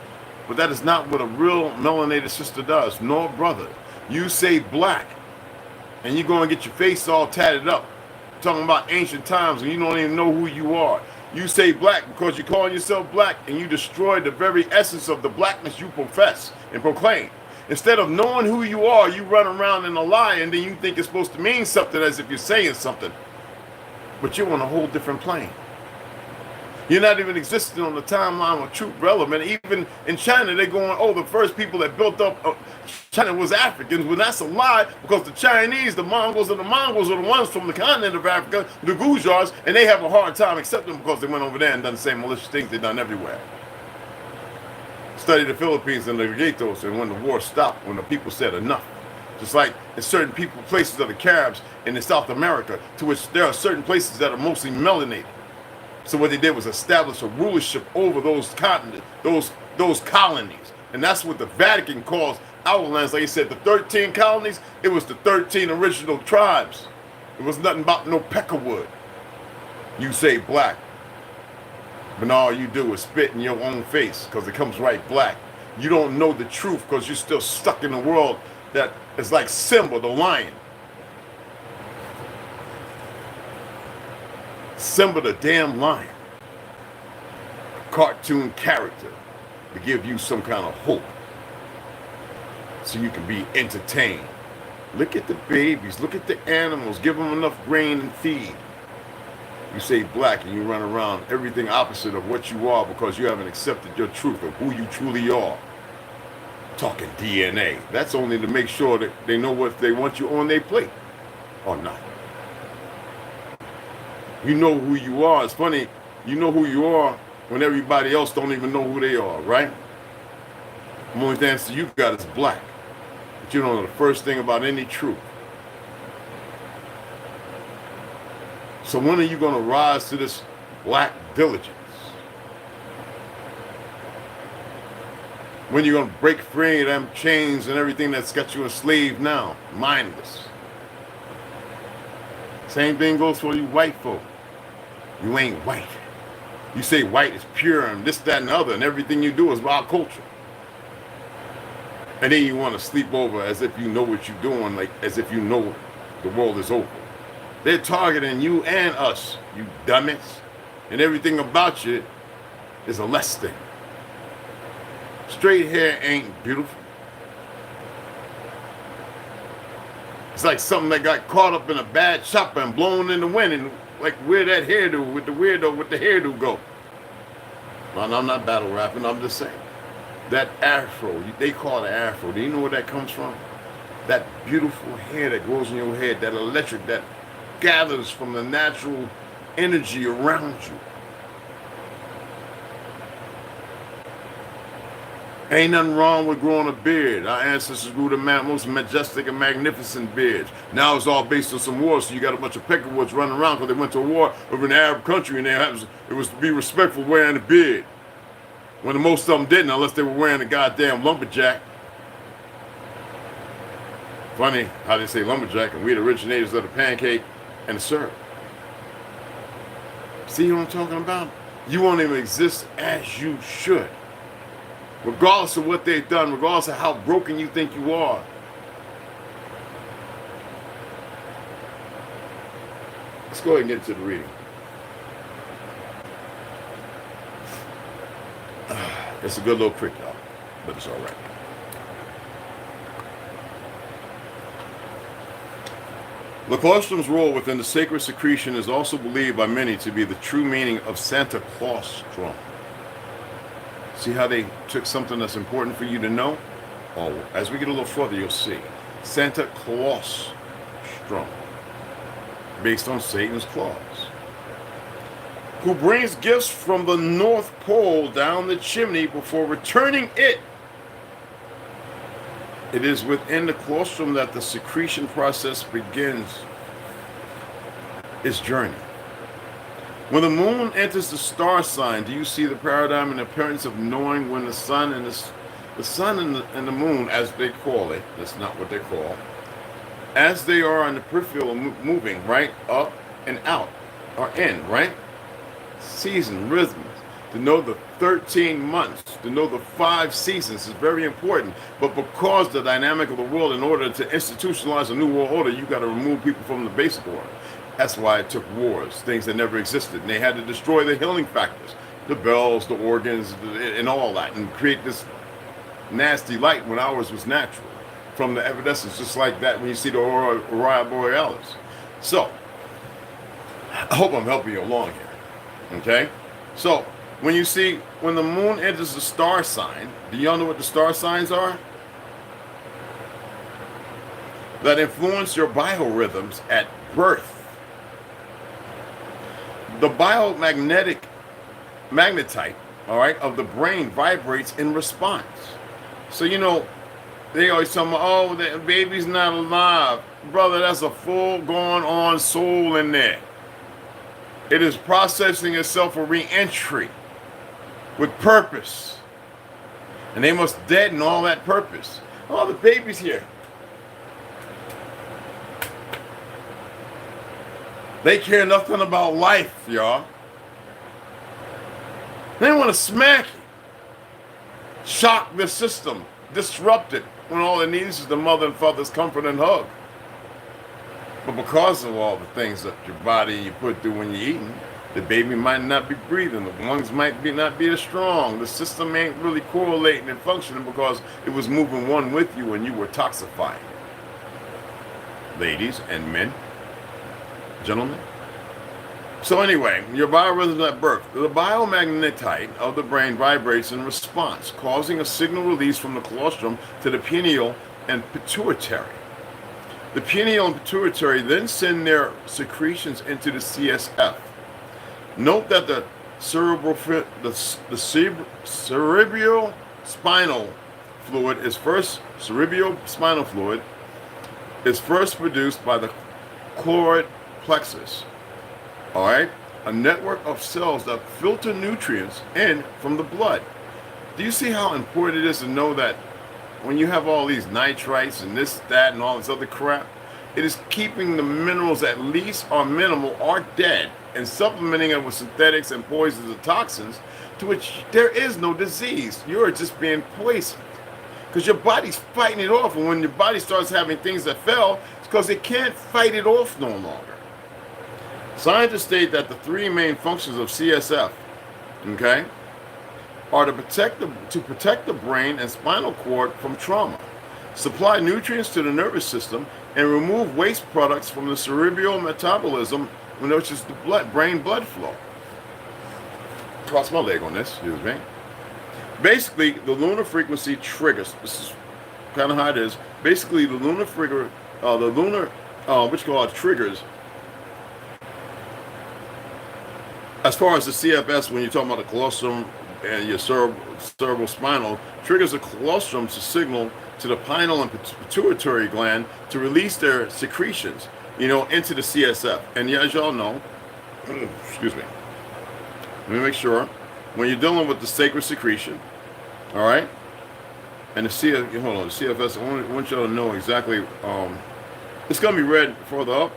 But that is not what a real melanated sister does, nor brother. You say black, and you go and get your face all tatted up, talking about ancient times, and you don't even know who you are. You say black because you're calling yourself black, and you destroy the very essence of the blackness you profess and proclaim. Instead of knowing who you are, you run around in a lie, and then you think it's supposed to mean something as if you're saying something. But you're on a whole different plane. You're not even existing on the timeline of truth relevant. Even in China, they're going, oh, the first people that built up China was Africans. Well, that's a lie, because the Chinese, the Mongols are the ones from the continent of Africa, the Gujars, and they have a hard time accepting because they went over there and done the same malicious things they've done everywhere. Study the Philippines and the Gatos, and when the war stopped, when the people said enough. Just like in certain places of the Caribs and in South America, to which there are certain places that are mostly melanated. So what they did was establish a rulership over those continents, those colonies. And that's what the Vatican calls our lands. Like I said, the 13 colonies, it was the 13 original tribes. It was nothing about no peckerwood. You say black, but all you do is spit in your own face because it comes right black. You don't know the truth because you're still stuck in a world that is like Simba, the lion. Simba, the damn lion. A cartoon character to give you some kind of hope so you can be entertained. Look at the babies, look at the animals, give them enough grain and feed. You say black and you run around everything opposite of what you are because you haven't accepted your truth of who you truly are. Talking DNA. That's only to make sure that they know what they want you on their plate or not. You know who you are. It's funny, you know who you are when everybody else don't even know who they are, right? The only answer you got is black. But you don't know the first thing about any truth. So when are you going to rise to this black diligence? When are you going to break free of them chains and everything that's got you enslaved now, mindless? Same thing goes for you white folk. You ain't white. You say white is pure and this, that, and the other, and everything you do is about culture. And then you want to sleep over as if you know what you're doing, like as if you know the world is over. They're targeting you and us, you dummies. And everything about you is a less thing. Straight hair ain't beautiful. It's like something that got caught up in a bad chopper and blown in the wind, and like where that hairdo with the weirdo with the hairdo go. Well, I'm not battle rapping, I'm just saying. That afro, they call it afro. Do you know where that comes from? That beautiful hair that grows in your head, that electric, that gathers from the natural energy around you. Ain't nothing wrong with growing a beard. Our ancestors grew the most majestic and magnificent beards. Now it's all based on some wars, so you got a bunch of peckerwoods running around because they went to a war over an Arab country, and it was to be respectful wearing a beard. When most of them didn't, unless they were wearing a goddamn lumberjack. Funny how they say lumberjack, and we're the originators of the pancake and the syrup. See what I'm talking about? You won't even exist as you should. Regardless of what they've done, regardless of how broken you think you are. Let's go ahead and get into the reading. It's a good little prick, y'all, but it's all right. The clostrum's role within the sacred secretion is also believed by many to be the true meaning of Santa Claustrum. See how they took something that's important for you to know? Oh, as we get a little further, you'll see. Santa Claustrum, based on Satan's claws, who brings gifts from the North Pole down the chimney before returning it. It is within the claustrum that the secretion process begins its journey. When the moon enters the star sign, do you see the paradigm and appearance of knowing when the sun and the moon, as they call it, that's not what they call, as they are on the peripheral moving, right, up and out, or in, right? Season, rhythms, to know the 13 months, to know the 5 seasons is very important. But because the dynamic of the world, in order to institutionalize a new world order, you got to remove people from the basic order. That's why it took wars, things that never existed. And they had to destroy the healing factors, the bells, the organs, and all that, and create this nasty light when ours was natural from the evanescence, just like that when you see the Aurora Borealis. So, I hope I'm helping you along here, okay? So, when you see, when the moon enters the star sign, do y'all know what the star signs are? That influence your biorhythms at birth. The biomagnetic magnetite, all right, of the brain vibrates in response. So, you know, they always tell me, oh, the baby's not alive. Brother, that's a full going on soul in there. It is processing itself for re-entry with purpose. And they must deaden all that purpose. Oh, the baby's here. They care nothing about life, y'all. They want to smack you. Shock the system. Disrupt it. When all it needs is the mother and father's comfort and hug. But because of all the things that your body you put through when you're eating, the baby might not be breathing. The lungs might not be as strong. The system ain't really correlating and functioning because it was moving one with you and you were toxifying. Ladies and men. Gentlemen. So anyway, your biorhythms at birth. The biomagnetite of the brain vibrates in response, causing a signal release from the claustrum to the pineal and pituitary. The pineal and pituitary then send their secretions into the CSF. Note that the cerebral spinal fluid is first produced by the choroid plexus. All right, a network of cells that filter nutrients in from the blood. Do you see how important it is to know that when you have all these nitrites and this, that, and all this other crap, it is keeping the minerals at least or minimal or dead and supplementing it with synthetics and poisons and toxins to which there is no disease. You're just being poisoned because your body's fighting it off. And when your body starts having things that fail, it's because it can't fight it off no longer. Scientists state that the three main functions of CSF, okay, are to protect the brain and spinal cord from trauma, supply nutrients to the nervous system, and remove waste products from the cerebral metabolism, which is the brain blood flow. Cross my leg on this, excuse me. Basically, the lunar frequency triggers. This is kind of how it is. Basically, the lunar triggers. As far as the CFS, when you're talking about the colostrum and your cerebral spinal, triggers the colostrum to signal to the pineal and pituitary gland to release their secretions, into the CSF. And yeah, as y'all know, excuse me. Let me make sure. When you're dealing with the sacred secretion, all right, and the CFS, I want y'all to know exactly. It's gonna be read further up.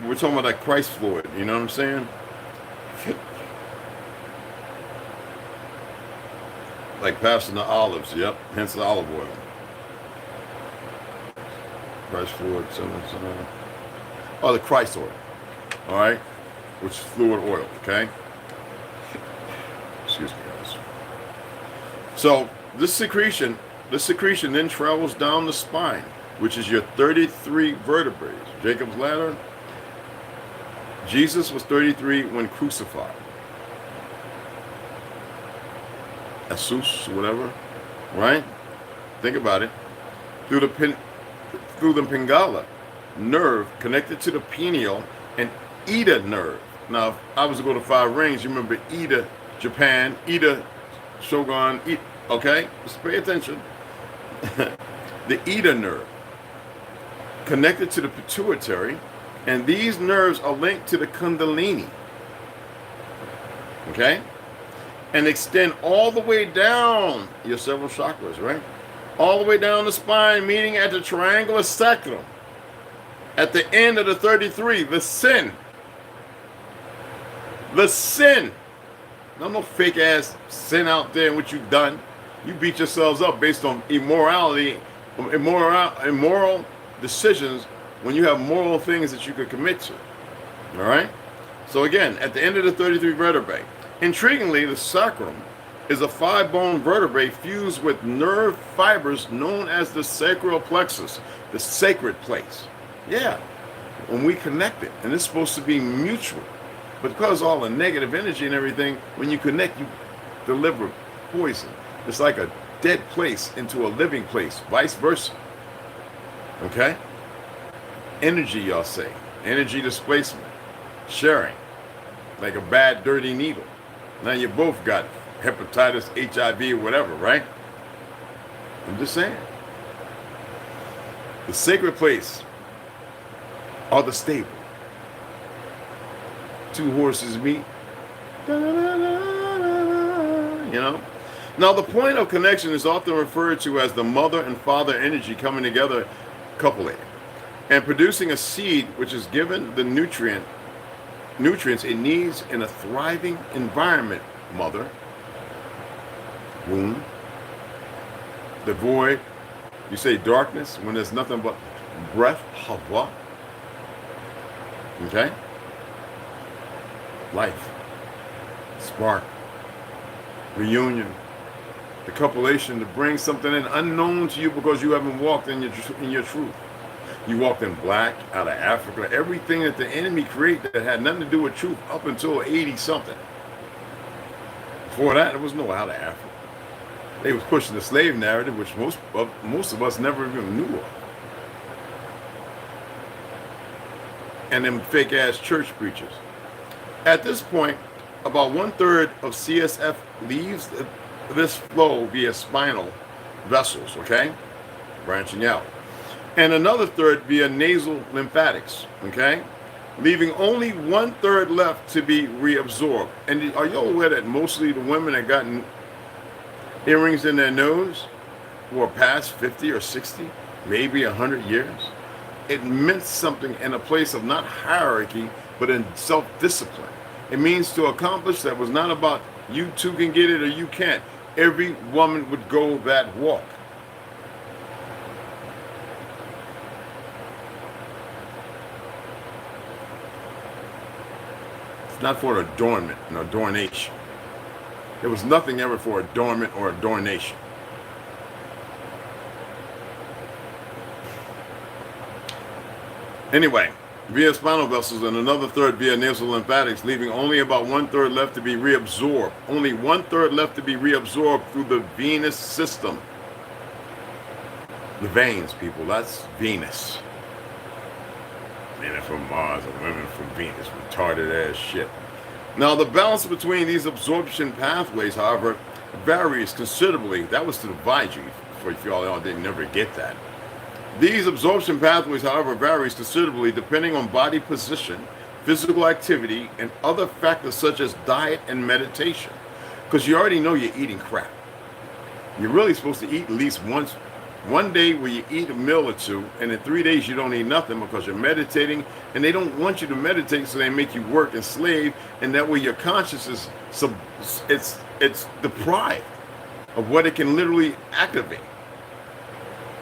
We're talking about that Christ fluid. You know what I'm saying? Like passing the olives, yep, hence the olive oil. Christ fluid, the Christ oil, all right, which is fluid oil, okay? Excuse me, guys. So this secretion then travels down the spine, which is your 33 vertebrae. Jacob's ladder. Jesus was 33 when crucified. Asus, whatever, right? Think about it. Through the Pingala nerve connected to the pineal and Ida nerve. Now, if I was to go to 5 rings, you remember Ida, Japan, Ida, Shogun, okay? Just pay attention. The Ida nerve connected to the pituitary, and these nerves are linked to the Kundalini, okay? And extend all the way down your several chakras, right? All the way down the spine, meeting at the triangular sacrum. At the end of the 33, the sin. The sin. No fake ass sin out there in what you've done. You beat yourselves up based on immoral decisions when you have moral things that you could commit to. All right? So again, at the end of the 33 vertebrae, intriguingly, the sacrum is a 5-bone vertebrae fused with nerve fibers known as the sacral plexus, the sacred place. Yeah, when we connect it, and it's supposed to be mutual. But because all the negative energy and everything, when you connect, you deliver poison. It's like a dead place into a living place, vice versa. Okay? Energy, y'all say. Energy displacement. Sharing. Like a bad, dirty needle. Now you both got hepatitis, HIV, whatever, right? I'm just saying. The sacred place or the stable. 2 horses meet. Now the point of connection is often referred to as the mother and father energy coming together, coupling, and producing a seed which is given the nutrients it needs in a thriving environment. Mother, womb, the void, you say darkness when there's nothing but breath, havwah. Okay? Life, spark, reunion, the copulation to bring something in unknown to you because you haven't walked in your truth. You walked in black, out of Africa, everything that the enemy created that had nothing to do with truth up until 80-something. Before that, there was no out of Africa. They was pushing the slave narrative, which most of us never even knew of. And them fake-ass church preachers. At this point, about 1/3 of CSF leaves this flow via spinal vessels, okay? Branching out. And another 1/3 via nasal lymphatics, okay? Leaving only 1/3 left to be reabsorbed. And are you aware that mostly the women that gotten earrings in their nose who are past 50 or 60, maybe 100 years? it meant something in a place of not hierarchy, but in self-discipline. It means to accomplish that was not about you two can get it or you can't. Every woman would go that walk. It's not for adornment and adornation. There was nothing ever for adornment or adornation. Anyway, via spinal vessels and another third via nasal lymphatics, leaving only about 1/3 left to be reabsorbed. Only 1/3 left to be reabsorbed through the venous system. The veins, people, that's Venus. Men are from Mars and women from Venus, retarded ass shit. Now, the balance between these absorption pathways, however, varies considerably. That was to divide you, for if y'all didn't never get that. These absorption pathways, however, varies considerably depending on body position, physical activity, and other factors such as diet and meditation. Because you already know you're eating crap. You're really supposed to eat at least one day where you eat a meal or two, and in 3 days you don't eat nothing because you're meditating, and they don't want you to meditate, so they make you work and slave, and that way your conscience is it's deprived of what it can literally activate.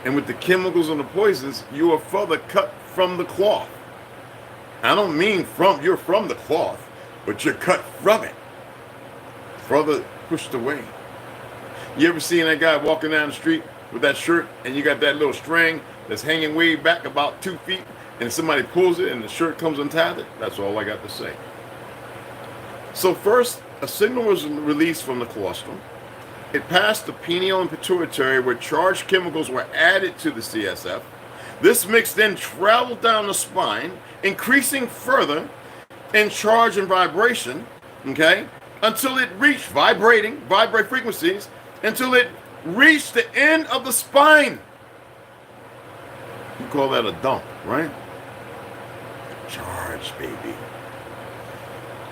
And with the chemicals and the poisons, you are further cut from the cloth. I don't mean you're from the cloth, but you're cut from it. Further pushed away. You ever seen that guy walking down the street with that shirt and you got that little string that's hanging way back about 2 feet and somebody pulls it and the shirt comes untethered? That's all I got to say. So first, a signal was released from the colostrum. It passed the pineal and pituitary where charged chemicals were added to the CSF. This mix then traveled down the spine, increasing further in charge and vibration, okay, until it reached vibrate frequencies, until it reached the end of the spine. You call that a dump, right? Charge, baby.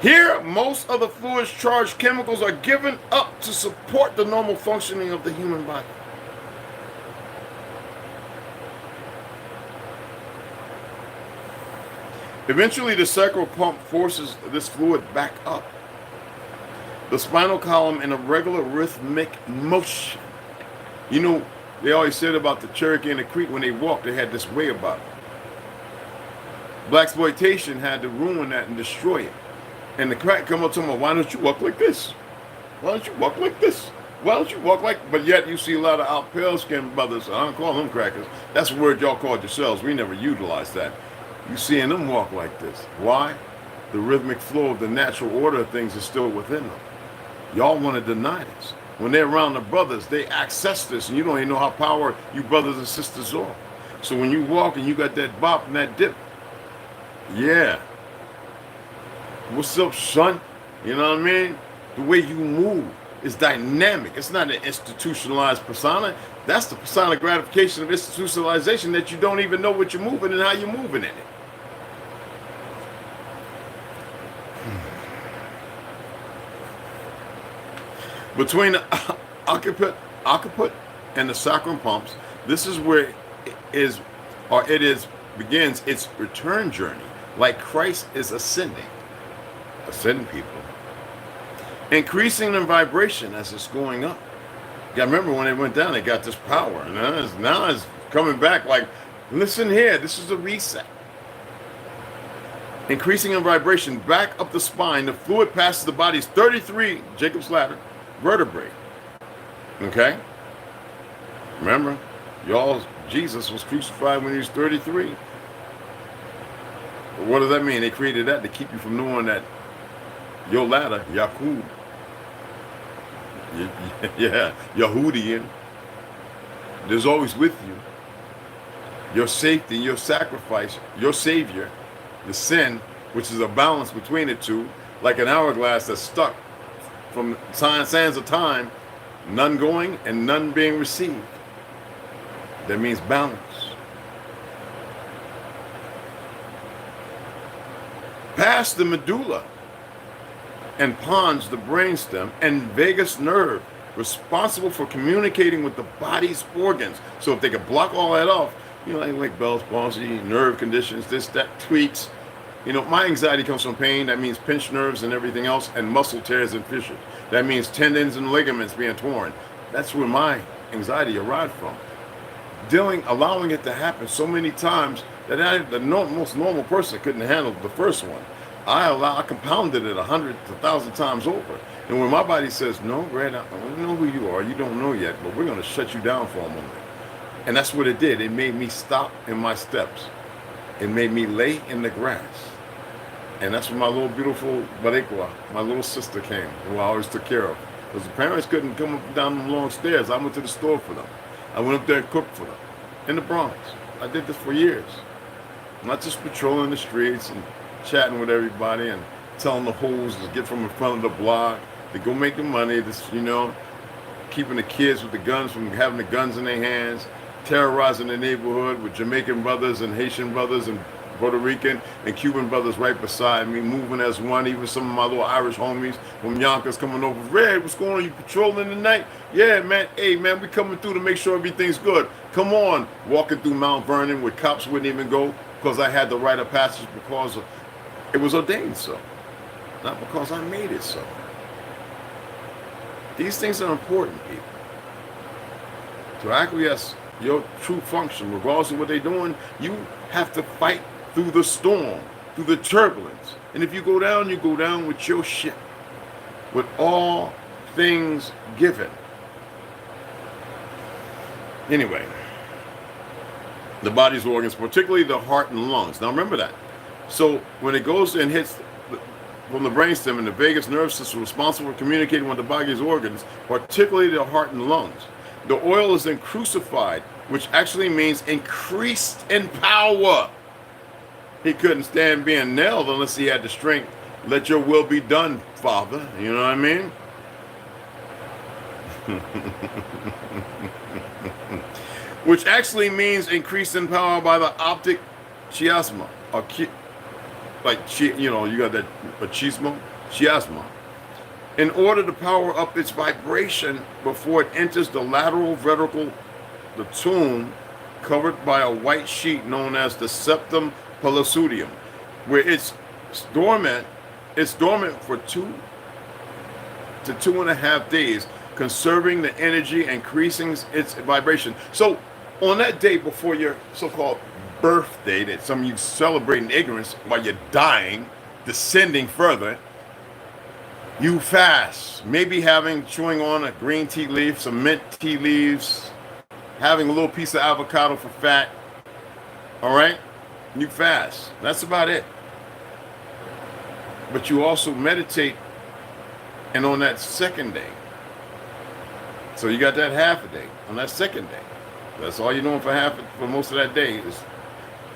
Here, most of the fluid's charged chemicals are given up to support the normal functioning of the human body. Eventually, the sacral pump forces this fluid back up the spinal column in a regular rhythmic motion. You know, they always said about the Cherokee and the Creek when they walked, they had this way about it. Blaxploitation had to ruin that and destroy it. And the crack come up to them, why don't you walk like this? Why don't you walk like this? Why don't you walk like... But yet you see a lot of out pale-skinned brothers. I don't call them crackers. That's a word y'all called yourselves. We never utilized that. You seeing them walk like this. Why? The rhythmic flow of the natural order of things is still within them. Y'all want to deny this. When they're around the brothers, they access this, and you don't even know how powerful you brothers and sisters are. So when you walk and you got that bop and that dip, yeah. What's up, son? You know what I mean? The way you move is dynamic. It's not an institutionalized persona. That's the persona gratification of institutionalization that you don't even know what you're moving and how you're moving in it. Between the occiput and the sacrum pumps, this is where it begins its return journey, like Christ is ascending people, increasing in vibration as it's going up. You gotta remember when it went down, it got this power, and now it's coming back. Like, listen here, this is a reset. Increasing in vibration back up the spine, the fluid passes the body's 33 Jacob's ladder vertebrae. Okay? Remember, Jesus was crucified when he was 33. What does that mean? They created that to keep you from knowing that your ladder, Yahud, yeah, Yahudian, is always with you. Your safety, your sacrifice, your savior, the sin, which is a balance between the two, like an hourglass that's stuck from sands of time, none going and none being received. That means balance. Past the medulla and pons, the brainstem, and vagus nerve, responsible for communicating with the body's organs. So if they could block all that off, You know, like Bell's palsy, nerve conditions, this, that, tweaks. You know, my anxiety comes from pain. That means pinched nerves and everything else, and muscle tears and fissures. That means tendons and ligaments being torn. That's where my anxiety arrived from. Allowing it to happen so many times that most normal person couldn't handle the first one. I compounded it 100 to 1,000 times over. And when my body says, no, Brad, I don't know who you are. You don't know yet, but we're going to shut you down for a moment. And that's what it did. It made me stop in my steps. It made me lay in the grass. And that's when my little beautiful Barikwa, my little sister came, who I always took care of. Because the parents couldn't come up and down them long stairs. I went to the store for them. I went up there and cooked for them. In the Bronx. I did this for years. Not just patrolling the streets and chatting with everybody and telling the hoes to get from in front of the block, to go make the money, this, you know, keeping the kids with the guns from having the guns in their hands, terrorizing the neighborhood with Jamaican brothers and Haitian brothers and Puerto Rican and Cuban brothers right beside me, moving as one. Even some of my little Irish homies from Yonkers coming over. Red, what's going on? You patrolling tonight? Yeah, man. Hey, man, we coming through to make sure everything's good. Come on. Walking through Mount Vernon where cops wouldn't even go because I had the rite of passage because it was ordained so. Not because I made it so. These things are important, people. To acquiesce your true function, regardless of what they're doing, you have to fight through the storm, through the turbulence. And if you go down with your ship, with all things given. Anyway, the body's organs, particularly the heart and lungs. Now remember that. So when it goes and hits from the brainstem and the vagus nerve system responsible for communicating with the body's organs, particularly the heart and lungs, the oil is then crucified, which actually means increased in power. He couldn't stand being nailed unless he had the strength. Let your will be done, Father. You know what I mean? Which actually means increased in power by the optic chiasma. Or you know, you got that chiasma. In order to power up its vibration before it enters the lateral ventricle, the tomb covered by a white sheet known as the septum pellucidum, where it's dormant for 2 to 2.5 days, conserving the energy and increasing its vibration. So on that day before your so-called birthday that some of you celebrate in ignorance while you're dying, descending further, you fast, maybe chewing on a green tea leaf, some mint tea leaves, having a little piece of avocado for fat. All right? You fast. That's about it. But you also meditate, and on that second day. So you got that half a day on that second day. That's all you're doing for most of that day is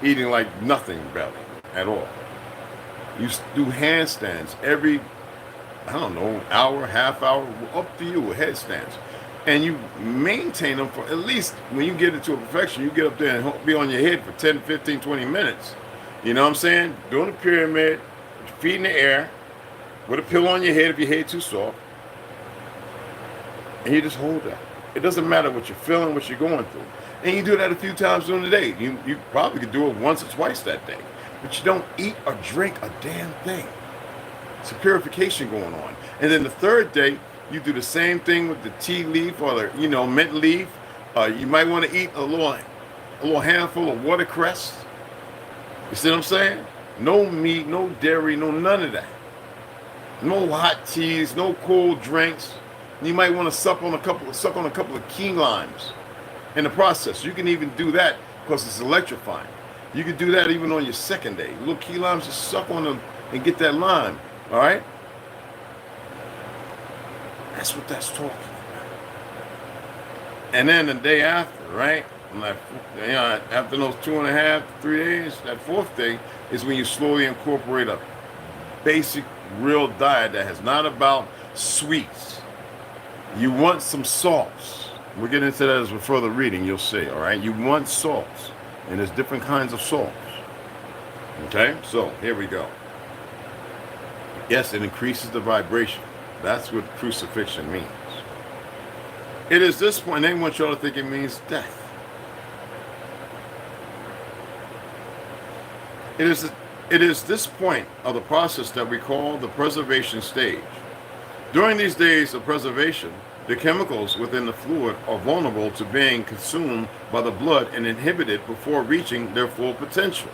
eating like nothing belly at all. You do handstands every, I don't know, hour, half hour, up to you, headstands. And you maintain them for at least, when you get into a perfection, you get up there and be on your head for 10, 15, 20 minutes. You know what I'm saying? Doing a pyramid, feet in the air, with a pillow on your head if your head too soft. And you just hold that. It doesn't matter what you're feeling, what you're going through. And you do that a few times during the day. You probably could do it once or twice that day. But you don't eat or drink a damn thing. It's a purification going on. And then the third day, you do the same thing with the tea leaf or the, mint leaf. You might want to eat a little handful of watercress. You see what I'm saying? No meat, no dairy, no none of that. No hot teas, no cold drinks. You might want to suck on a couple of key limes in the process. You can even do that because it's electrifying. You can do that even on your second day. Little key limes, just suck on them and get that lime. All right? That's what that's talking about. And then the day after, right? After those 2.5, 3 days, that fourth day is when you slowly incorporate a basic, real diet that is not about sweets. You want some salts. We'll get into that as we're further reading, you'll see, all right? You want salts, and there's different kinds of salts. Okay, so here we go. Yes, it increases the vibration. That's what crucifixion means. It is this point, they want y'all to think it means death. It is this point of the process that we call the preservation stage. During these days of preservation, the chemicals within the fluid are vulnerable to being consumed by the blood and inhibited before reaching their full potential.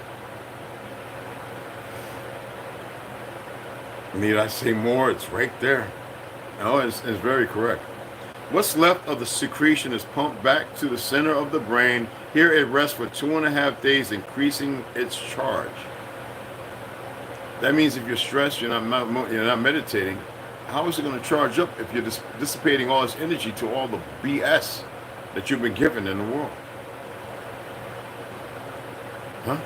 Need I say more? It's right there. No, it's very correct. What's left of the secretion is pumped back to the center of the brain. Here it rests for 2.5 days, increasing its charge. That means if you're stressed, you're not meditating. How is it going to charge up if you're dissipating all this energy to all the BS that you've been given in the world? Huh?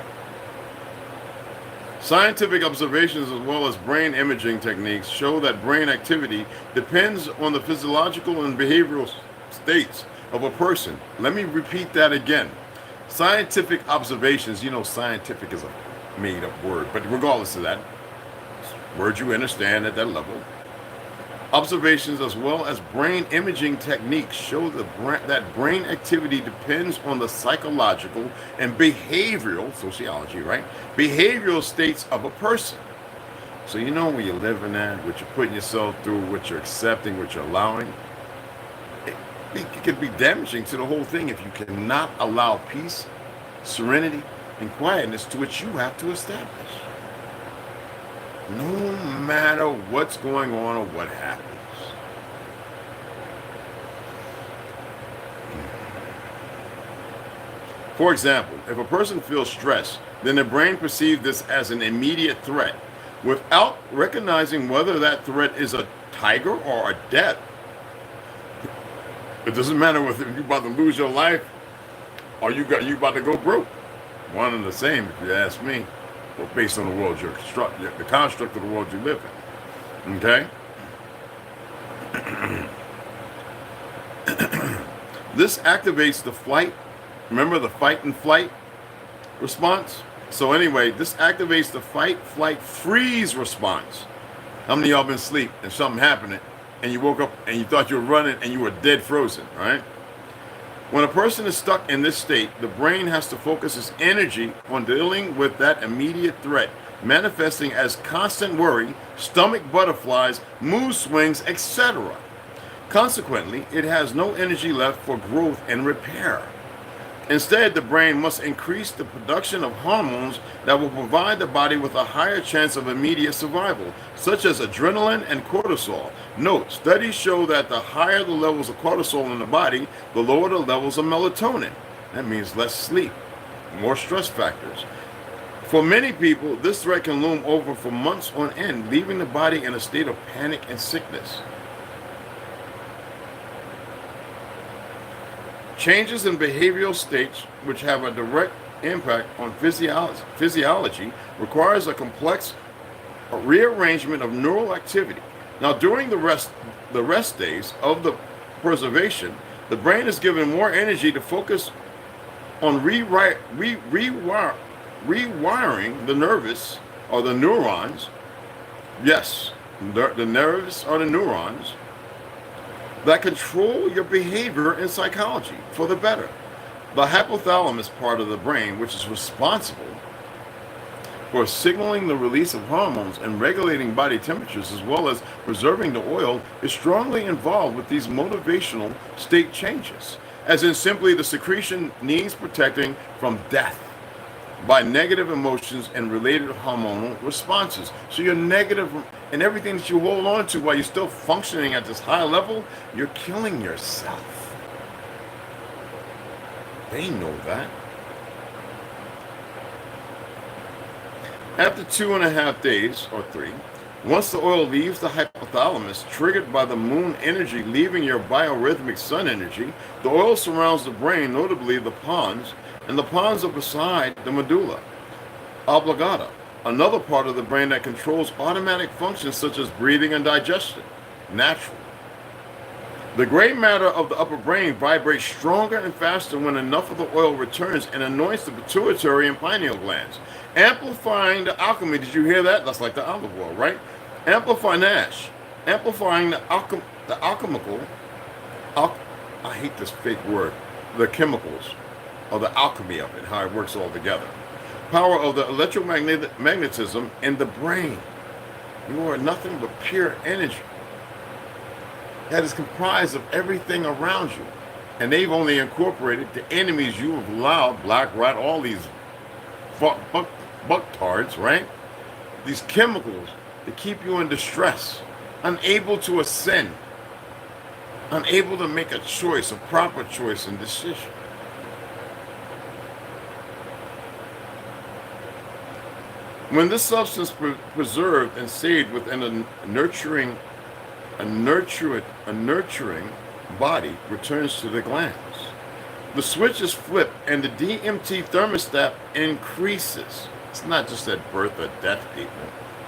Scientific observations as well as brain imaging techniques show that brain activity depends on the physiological and behavioral states of a person. Let me repeat that again. Scientific observations, you know, scientific is a made-up word, but regardless of that, word you understand at that level. Observations as well as brain imaging techniques show that brain activity depends on the psychological and behavioral, sociology, right? Behavioral states of a person. So you know when you're living at, what you're putting yourself through, what you're accepting, what you're allowing, it could be damaging to the whole thing if you cannot allow peace, serenity, and quietness to which you have to establish. No matter what's going on or what happens. For example, if a person feels stressed, then the brain perceives this as an immediate threat without recognizing whether that threat is a tiger or a death. It doesn't matter whether you're about to lose your life or you about to go broke. One and the same, if you ask me. Well, based on the world the construct of the world you live in. Okay? This activates the flight. Remember the fight and flight response? So anyway, this activates the fight, flight, freeze response. How many of y'all been asleep and something happened and you woke up and you thought you were running and you were dead frozen, right? When a person is stuck in this state, the brain has to focus its energy on dealing with that immediate threat, manifesting as constant worry, stomach butterflies, mood swings, etc. Consequently, it has no energy left for growth and repair. Instead, the brain must increase the production of hormones that will provide the body with a higher chance of immediate survival, such as adrenaline and cortisol. Note, studies show that the higher the levels of cortisol in the body, the lower the levels of melatonin. That means less sleep, more stress factors. For many people, this threat can loom over for months on end, leaving the body in a state of panic and sickness. Changes in behavioral states, which have a direct impact on physiology, requires a complex rearrangement of neural activity. Now, during the rest days of the preservation, the brain is given more energy to focus on rewiring the nervous or the neurons. Yes, the nerves are the neurons that control your behavior in psychology for the better. The hypothalamus part of the brain, which is responsible for signaling the release of hormones and regulating body temperatures as well as preserving the oil, is strongly involved with these motivational state changes, as in simply the secretion needs protecting from death by negative emotions and related hormonal responses. So you're negative and everything that you hold on to while you're still functioning at this high level, you're killing yourself. They know that. After 2.5 days or 3, once the oil leaves the hypothalamus, triggered by the moon energy leaving your biorhythmic sun energy, the oil surrounds the brain, notably the pons, and the pons are beside the medulla oblongata, another part of the brain that controls automatic functions such as breathing and digestion, naturally. The gray matter of the upper brain vibrates stronger and faster when enough of the oil returns and anoints the pituitary and pineal glands, amplifying the alchemy. Did you hear that? That's like the olive oil, right? Amplifying the alchemical, I hate this fake word, the chemicals, or the alchemy of it, how it works all together. power of the electromagnetism in the brain. You are nothing but pure energy that is comprised of everything around you. And they've only incorporated the enemies you have allowed, black rat, all these bucktards, right? These chemicals to keep you in distress, unable to ascend, unable to make a choice, a proper choice and decision. When this substance preserved and saved within a nurturing body returns to the glands. The switch is flipped and the DMT thermostat increases. It's not just at birth or death, people.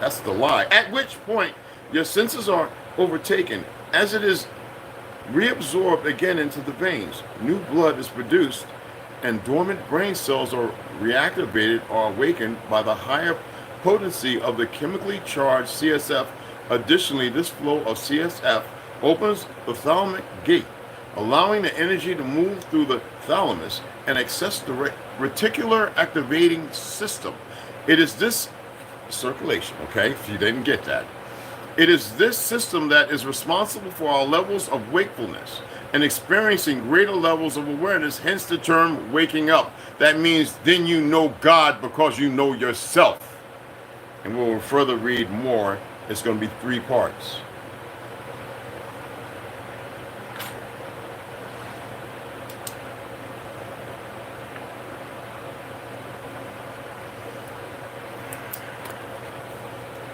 That's the lie. At which point your senses are overtaken as it is reabsorbed again into the veins. New blood is produced and dormant brain cells are reactivated or awakened by the higher potency of the chemically charged CSF. Additionally, this flow of CSF opens the thalamic gate, allowing the energy to move through the thalamus and access the reticular activating system. It is this circulation, okay, if you didn't get that. It is this system that is responsible for our levels of wakefulness and experiencing greater levels of awareness, hence the term waking up. That means then you know God because you know yourself. And we'll further read more. It's going to be 3 parts.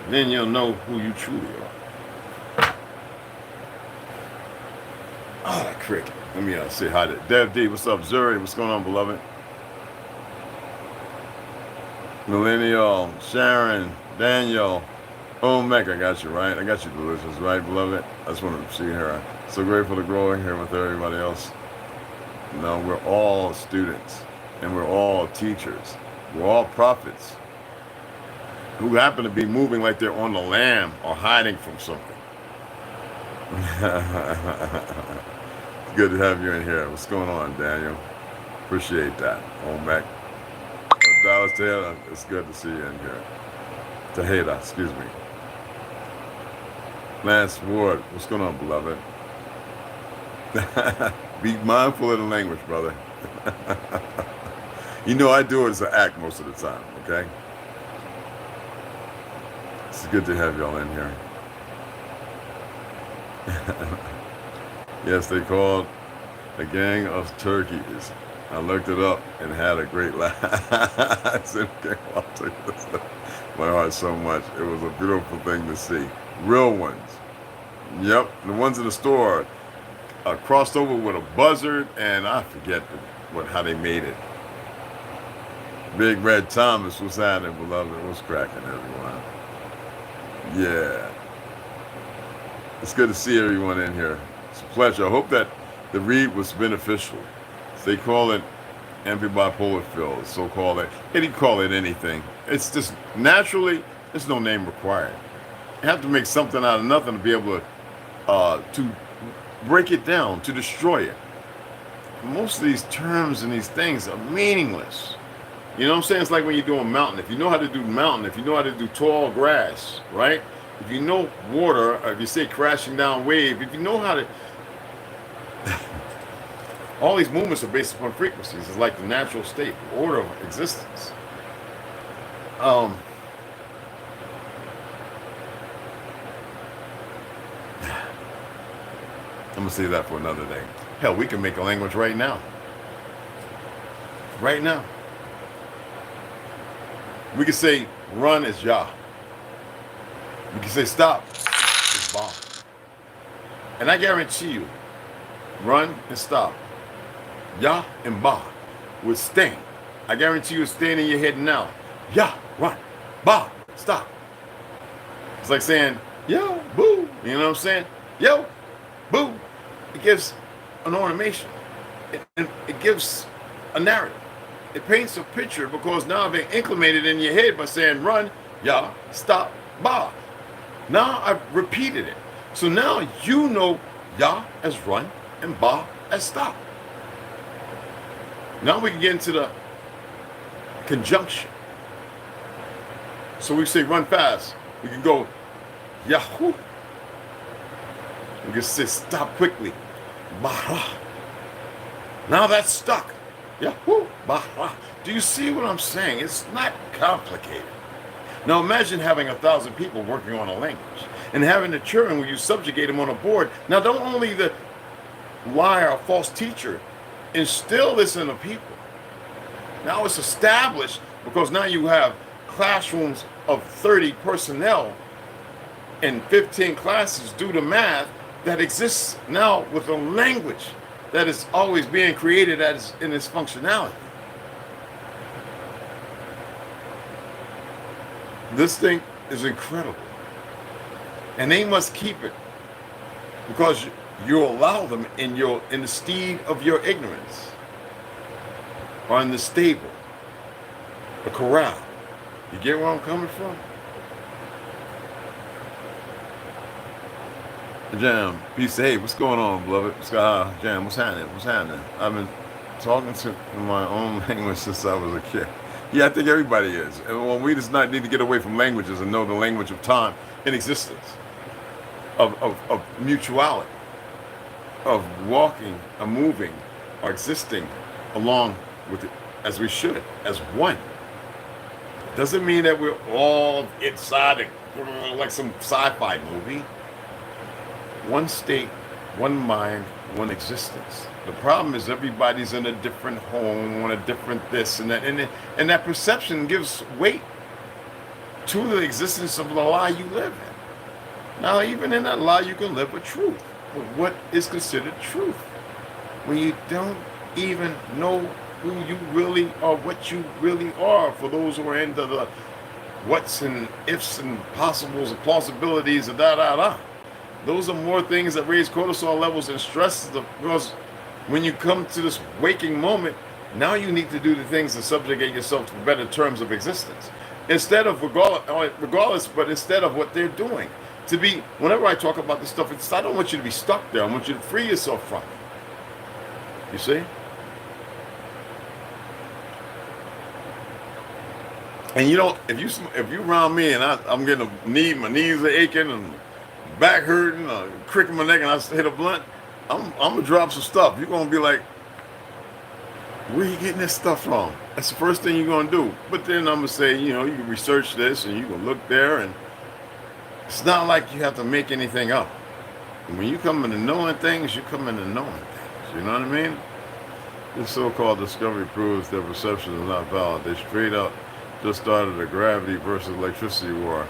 Then you'll know who you truly are. Oh, that cricket. Let me say hi to Dev D. What's up, Zuri? What's going on, beloved? Millennial, Sharon, Daniel, Mac, I got you, right? I got you, delicious, right, beloved? I just want to see her. So grateful to grow in here with everybody else. No, we're all students, and we're all teachers. We're all prophets who happen to be moving like they're on the lam or hiding from something. It's good to have you in here. What's going on, Daniel? Appreciate that. Mac. Dallas Taylor, it's good to see you in here. Tejeda, excuse me. Lance Ward, what's going on, beloved? Be mindful of the language, brother. You know I do it as an act most of the time, okay? It's good to have y'all in here. Yes, they called a gang of turkeys. I looked it up and had a great laugh. I said, okay, I'll take this. My heart so much. It was a beautiful thing to see. Real ones. Yep, the ones in the store crossed over with a buzzard, and I forget how they made it. Big Red Thomas, what's happening, beloved? What's cracking, everyone? Yeah. It's good to see everyone in here. It's a pleasure. I hope that the read was beneficial. They call it anti-bipolar field, so-called it. They didn't call it anything. It's just naturally, there's no name required. You have to make something out of nothing to be able to break it down, to destroy it. Most of these terms and these things are meaningless. You know what I'm saying? It's like when you do a mountain. If you know how to do mountain, if you know how to do tall grass, right? If you know water, or if you say crashing down wave, if you know how to... All these movements are based upon frequencies. It's like the natural state, the order of existence. I'm gonna say that for another day. Hell, we can make a language right now. Right now. We can say run is Jah. We can say stop is Ba. And I guarantee you, run and stop, Yah and Ba would stand. I guarantee you it's staying in your head now. Yah, run. Ba, stop. It's like saying, yo, boo. You know what I'm saying? Yo, boo. It gives an ornamentation. It gives a narrative. It paints a picture because now I've been inclinated in your head by saying run, Yah, stop, Ba. Now I've repeated it. So now you know Yah as run and Ba as stop. Now we can get into the conjunction. So we say run fast. We can go Yahoo. We can say stop quickly. Bara. Now that's stuck. Yahoo. Bara. Do you see what I'm saying? It's not complicated. Now imagine having 1,000 people working on a language and having the children where you subjugate them on a board. Now don't only the liar or false teacher instill this in the people. Now it's established because now you have classrooms of 30 personnel in 15 classes due to math that exists now with a language that is always being created as in its functionality. This thing is incredible. And they must keep it because you allow them in the steed of your ignorance, or in the stable, the corral. You get where I'm coming from? Jam, peace. Hey, what's going on, beloved? Jam, what's happening? What's happening? I've been talking to in my own language since I was a kid. Yeah, I think everybody is. And well, we just not need to get away from languages and know the language of time and existence, of mutuality, of walking, or moving, or existing along with it as we should, as one. Doesn't mean that we're all inside it like some sci-fi movie. One state, one mind, one existence. The problem is everybody's in a different home, on a different this and that, and that perception gives weight to the existence of the lie you live in. Now, even in that lie, you can live a truth. But what is considered truth? When you don't even know who you really are, what you really are, for those who are into the what's and ifs and possibles and plausibilities and da-da-da. Those are more things that raise cortisol levels and stress, because when you come to this waking moment, now you need to do the things to subjugate yourself to better terms of existence. Instead of regardless, but instead of what they're doing. To be, whenever I talk about this stuff, I don't want you to be stuck there. I want you to free yourself from it. You see? And you don't, if you around me and I'm getting my knees are aching and back hurting, crick in my neck, and I hit a blunt, I'm gonna drop some stuff. You're gonna be like, where are you getting this stuff from? That's the first thing you're gonna do. But then I'm gonna say, you can research this and you can look there, and it's not like you have to make anything up. And when you come into knowing things, you come into knowing things. You know what I mean? This so-called discovery proves their perception is not valid. They straight up just started a gravity versus electricity war.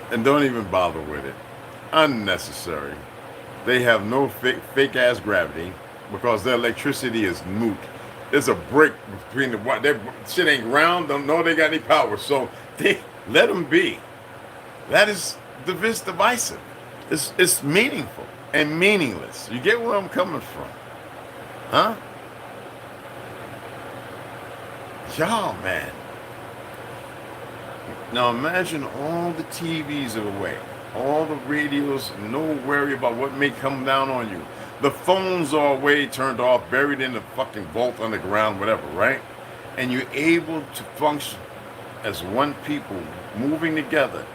And don't even bother with it. Unnecessary. They have no fake ass gravity because their electricity is moot. There's a break between their shit ain't ground, don't know they got any power. So they let them be. That is divisive. It's meaningful and meaningless. You get where I'm coming from? Huh? Y'all, man. Now imagine all the TVs are away, all the radios, no worry about what may come down on you. The phones are away, turned off, buried in the fucking vault underground, whatever, right? And you're able to function as one people, moving together,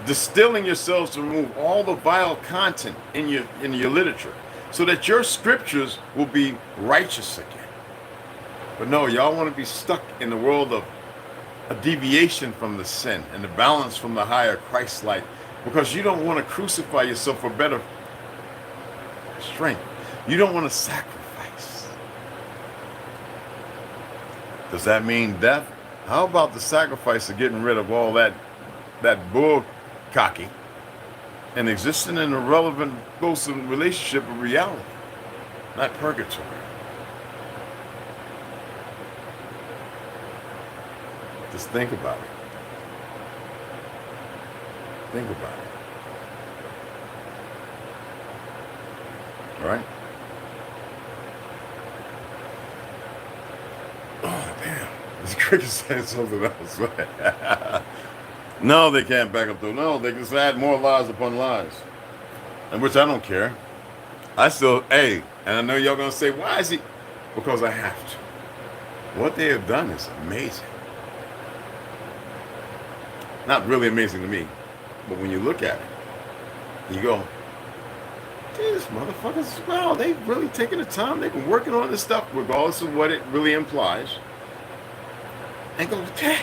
distilling yourselves to remove all the vile content in your literature, so that your scriptures will be righteous again. But no, y'all want to be stuck in the world of a deviation from the sin and the balance from the higher Christ-like, because you don't want to crucify yourself for better strength. You don't want to sacrifice. Does that mean death? How about the sacrifice of getting rid of all that bull cocky and existing in a relevant, close relationship of reality, not purgatory? Just think about it. Think about it. All right? Oh, damn. This cricket saying something else. No, they can't back up though. No, they just add more lies upon lies. And which I don't care. I still, and I know y'all gonna say, why is he? Because I have to. What they have done is amazing. Not really amazing to me, but when you look at it, you go, these motherfuckers, wow, they've really taken the time. They've been working on this stuff, regardless of what it really implies. And go, okay.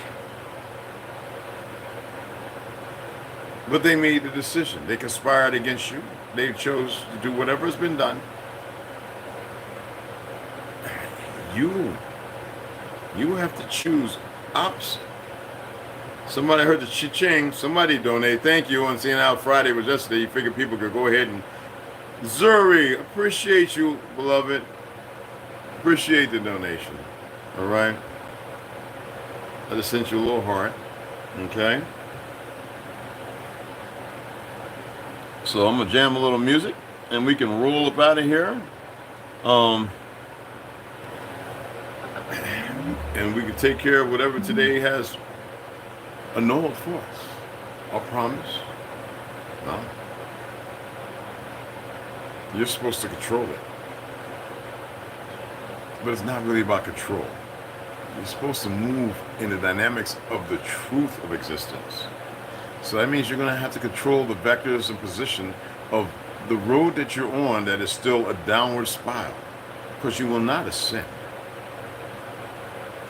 But they made the decision. They conspired against you. They chose to do whatever has been done. You have to choose opposite. Somebody heard the cha-ching. Somebody donate. Thank you. On seeing how Friday was yesterday, you figured people could go ahead and Zuri, appreciate you, beloved. Appreciate the donation. All right. I just sent you a little heart. Okay. So I'm gonna jam a little music, and we can roll up out of here. And we can take care of whatever today has annulled for us. I promise. No. You're supposed to control it. But it's not really about control. You're supposed to move in the dynamics of the truth of existence. So that means you're going to have to control the vectors and position of the road that you're on that is still a downward spiral, because you will not ascend.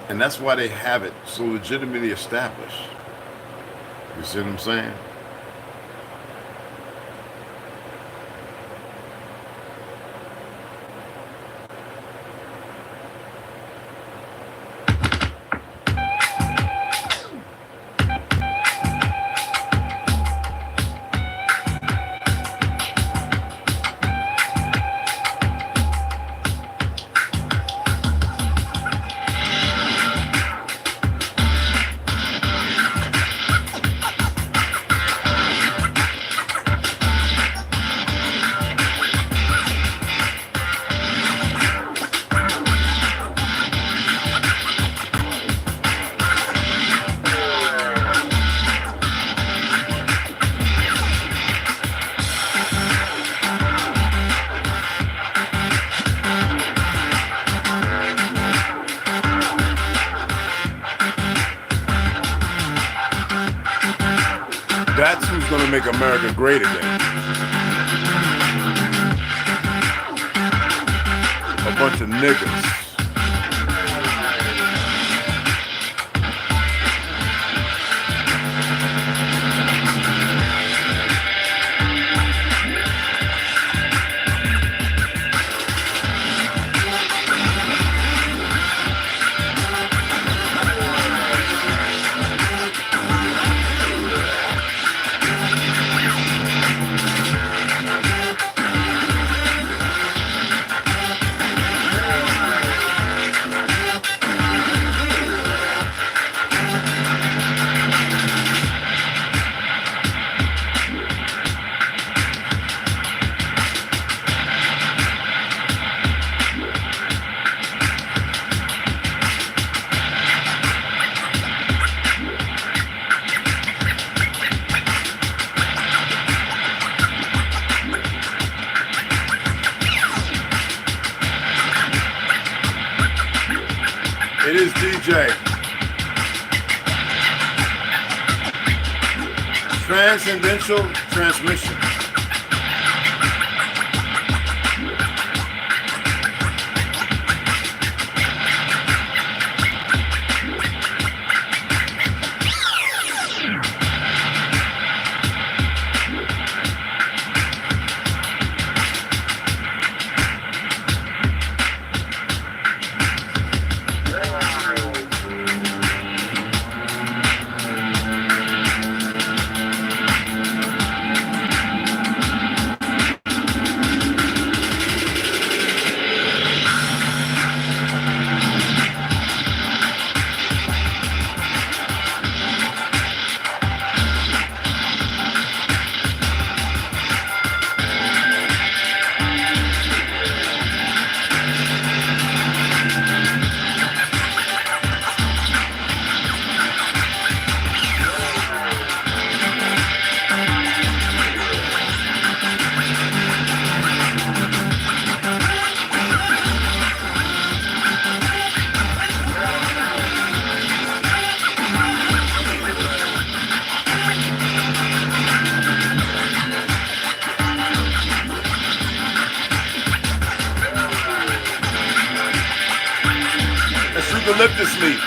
And that's why they have it so legitimately established. You see what I'm saying? That's who's going to make America great again. A bunch of niggas. It is DJ. Transcendental transmission. eucalyptus leaf.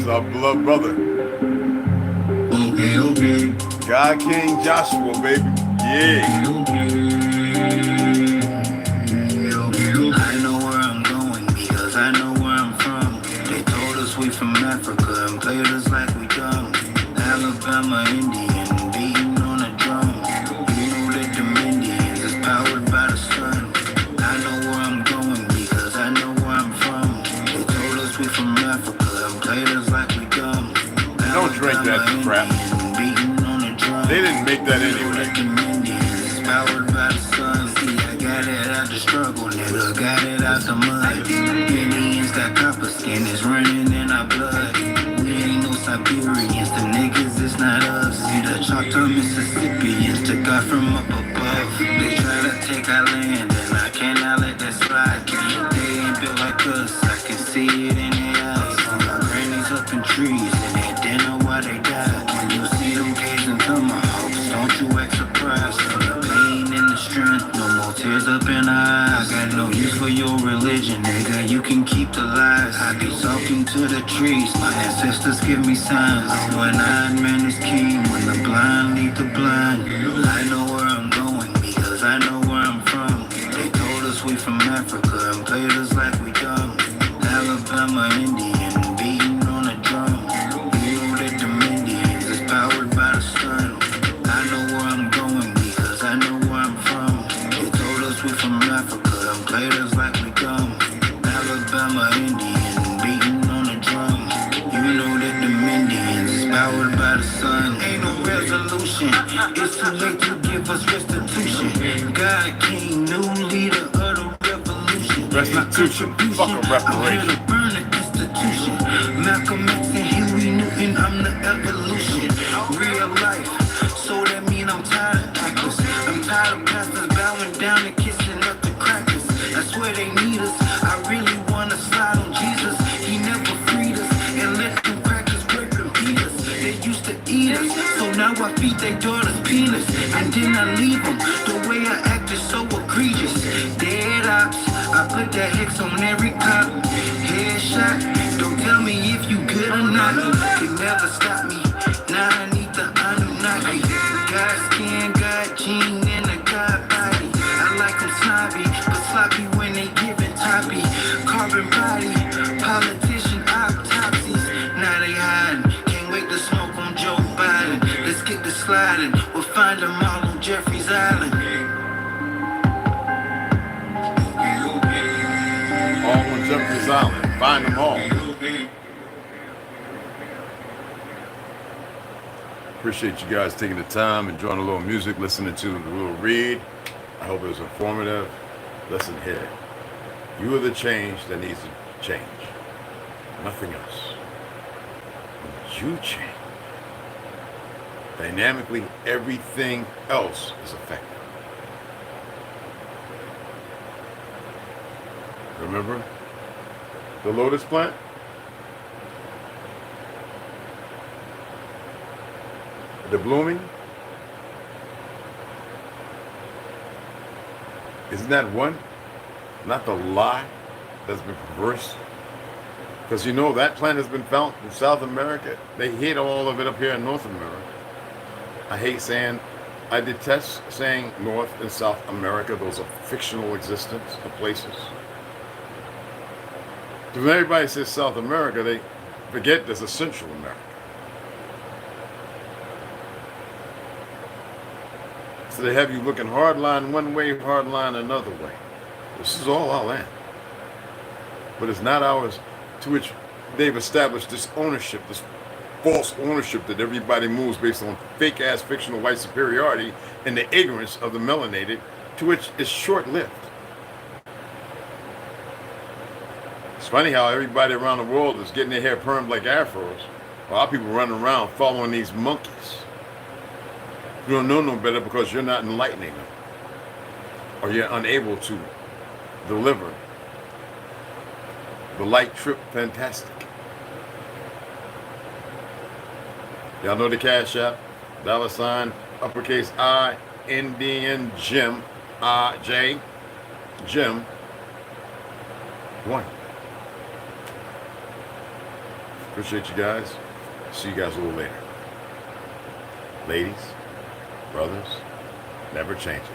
Our beloved brother. God King Joshua, baby. Yeah. I know where I'm going because I know where I'm from. They told us we from Africa and played us like we dumb. Alabama Indian beating on a drum. You know that them Indians is powered by the sun. I know where I'm going because I know where I'm from. They told us we from Africa and played us like we dumb. Don't drink that crap. They didn't make that anyway. Powered by the sun. See, I got it out the struggle, nigga. Got it out the mud. Indians got copper skin, it's running in our blood. We ain't no Siberians, the niggas, it's not us. See, the Choctaw Mississippians took God from up above. They try to take our land, and I cannot let that slide. They ain't built like us, I can see it in their eyes. My grannies up in trees, and they didn't know why they died. When you see them caves and tomahawks, don't you act surprised. The pain and the strength, no more tears up in our eyes. I got no use for your religion, nigga, you can keep the lies. I be talking to the trees, my ancestors give me signs. When Iron Man is king, when the blind lead the blind. I know where I'm going because I know where I'm from. They told us we from Africa and played us like we dumb. Alabama Indian beating on a drum. You know that them Indians is powered by the sun. I know where I'm going because I know where I'm from. They told us we from Africa and played us like we dumb. Alabama Indian beating on a drum. You know that them Indians is powered by the sun. Ain't no resolution. It's too late to give us restitution. God King, new leader of the revolution. Restitution, fuck a reparation. I'm here to burn the institution. Malcolm X and Huey Newton, I'm the evolution. Real life, so that mean I'm tired of actors. I'm tired of pastors bowing down and kissing up the crackers. That's where they need us. I really wanna slide on Jesus. He never freed us and let them crackers break them penis. They used to eat us, so now I feed their daughters penis. And then I leave them. The way I act is so egregious. Dead ops, I put that hex on every cop. Headshot, don't tell me if you good or not. Could never stop me. Now I need the Anunnaki. God skin, God gene, and a God body. I like them snobby, but sloppy when they giving toppy. Carbon body, politician autopsies. Now they hiding. Can't wait to smoke on Joe Biden. Let's get the sliding. We'll find them all on Jeffrey's Island. All on Jeffrey's Island. Find them all. Appreciate you guys taking the time, enjoying a little music, listening to the little read. I hope it was informative. Listen here. You are the change that needs to change. Nothing else. When you change, dynamically, everything else is affected. Remember the lotus plant? The blooming? Isn't that one? Not the lie that's been perverse? Because you know that plant has been found in South America. They hate all of it up here in North America. I detest saying North and South America. Those are fictional existence of places. When everybody says South America, they forget there's a Central America. So they have you looking hardline one way, hardline another way. This is all our land. But it's not ours, to which they've established this ownership, this false ownership that everybody moves based on fake-ass fictional white superiority and the ignorance of the melinated, to which is short-lived. It's funny how everybody around the world is getting their hair permed like afros. A lot of people running around following these monkeys. You don't know no better because you're not enlightening them. Or you're unable to deliver the light trip fantastic. Y'all know the Cashapp, $ uppercase I, Indian Jim, J, Jim, 1. Appreciate you guys. See you guys a little later. Ladies, brothers, never changes.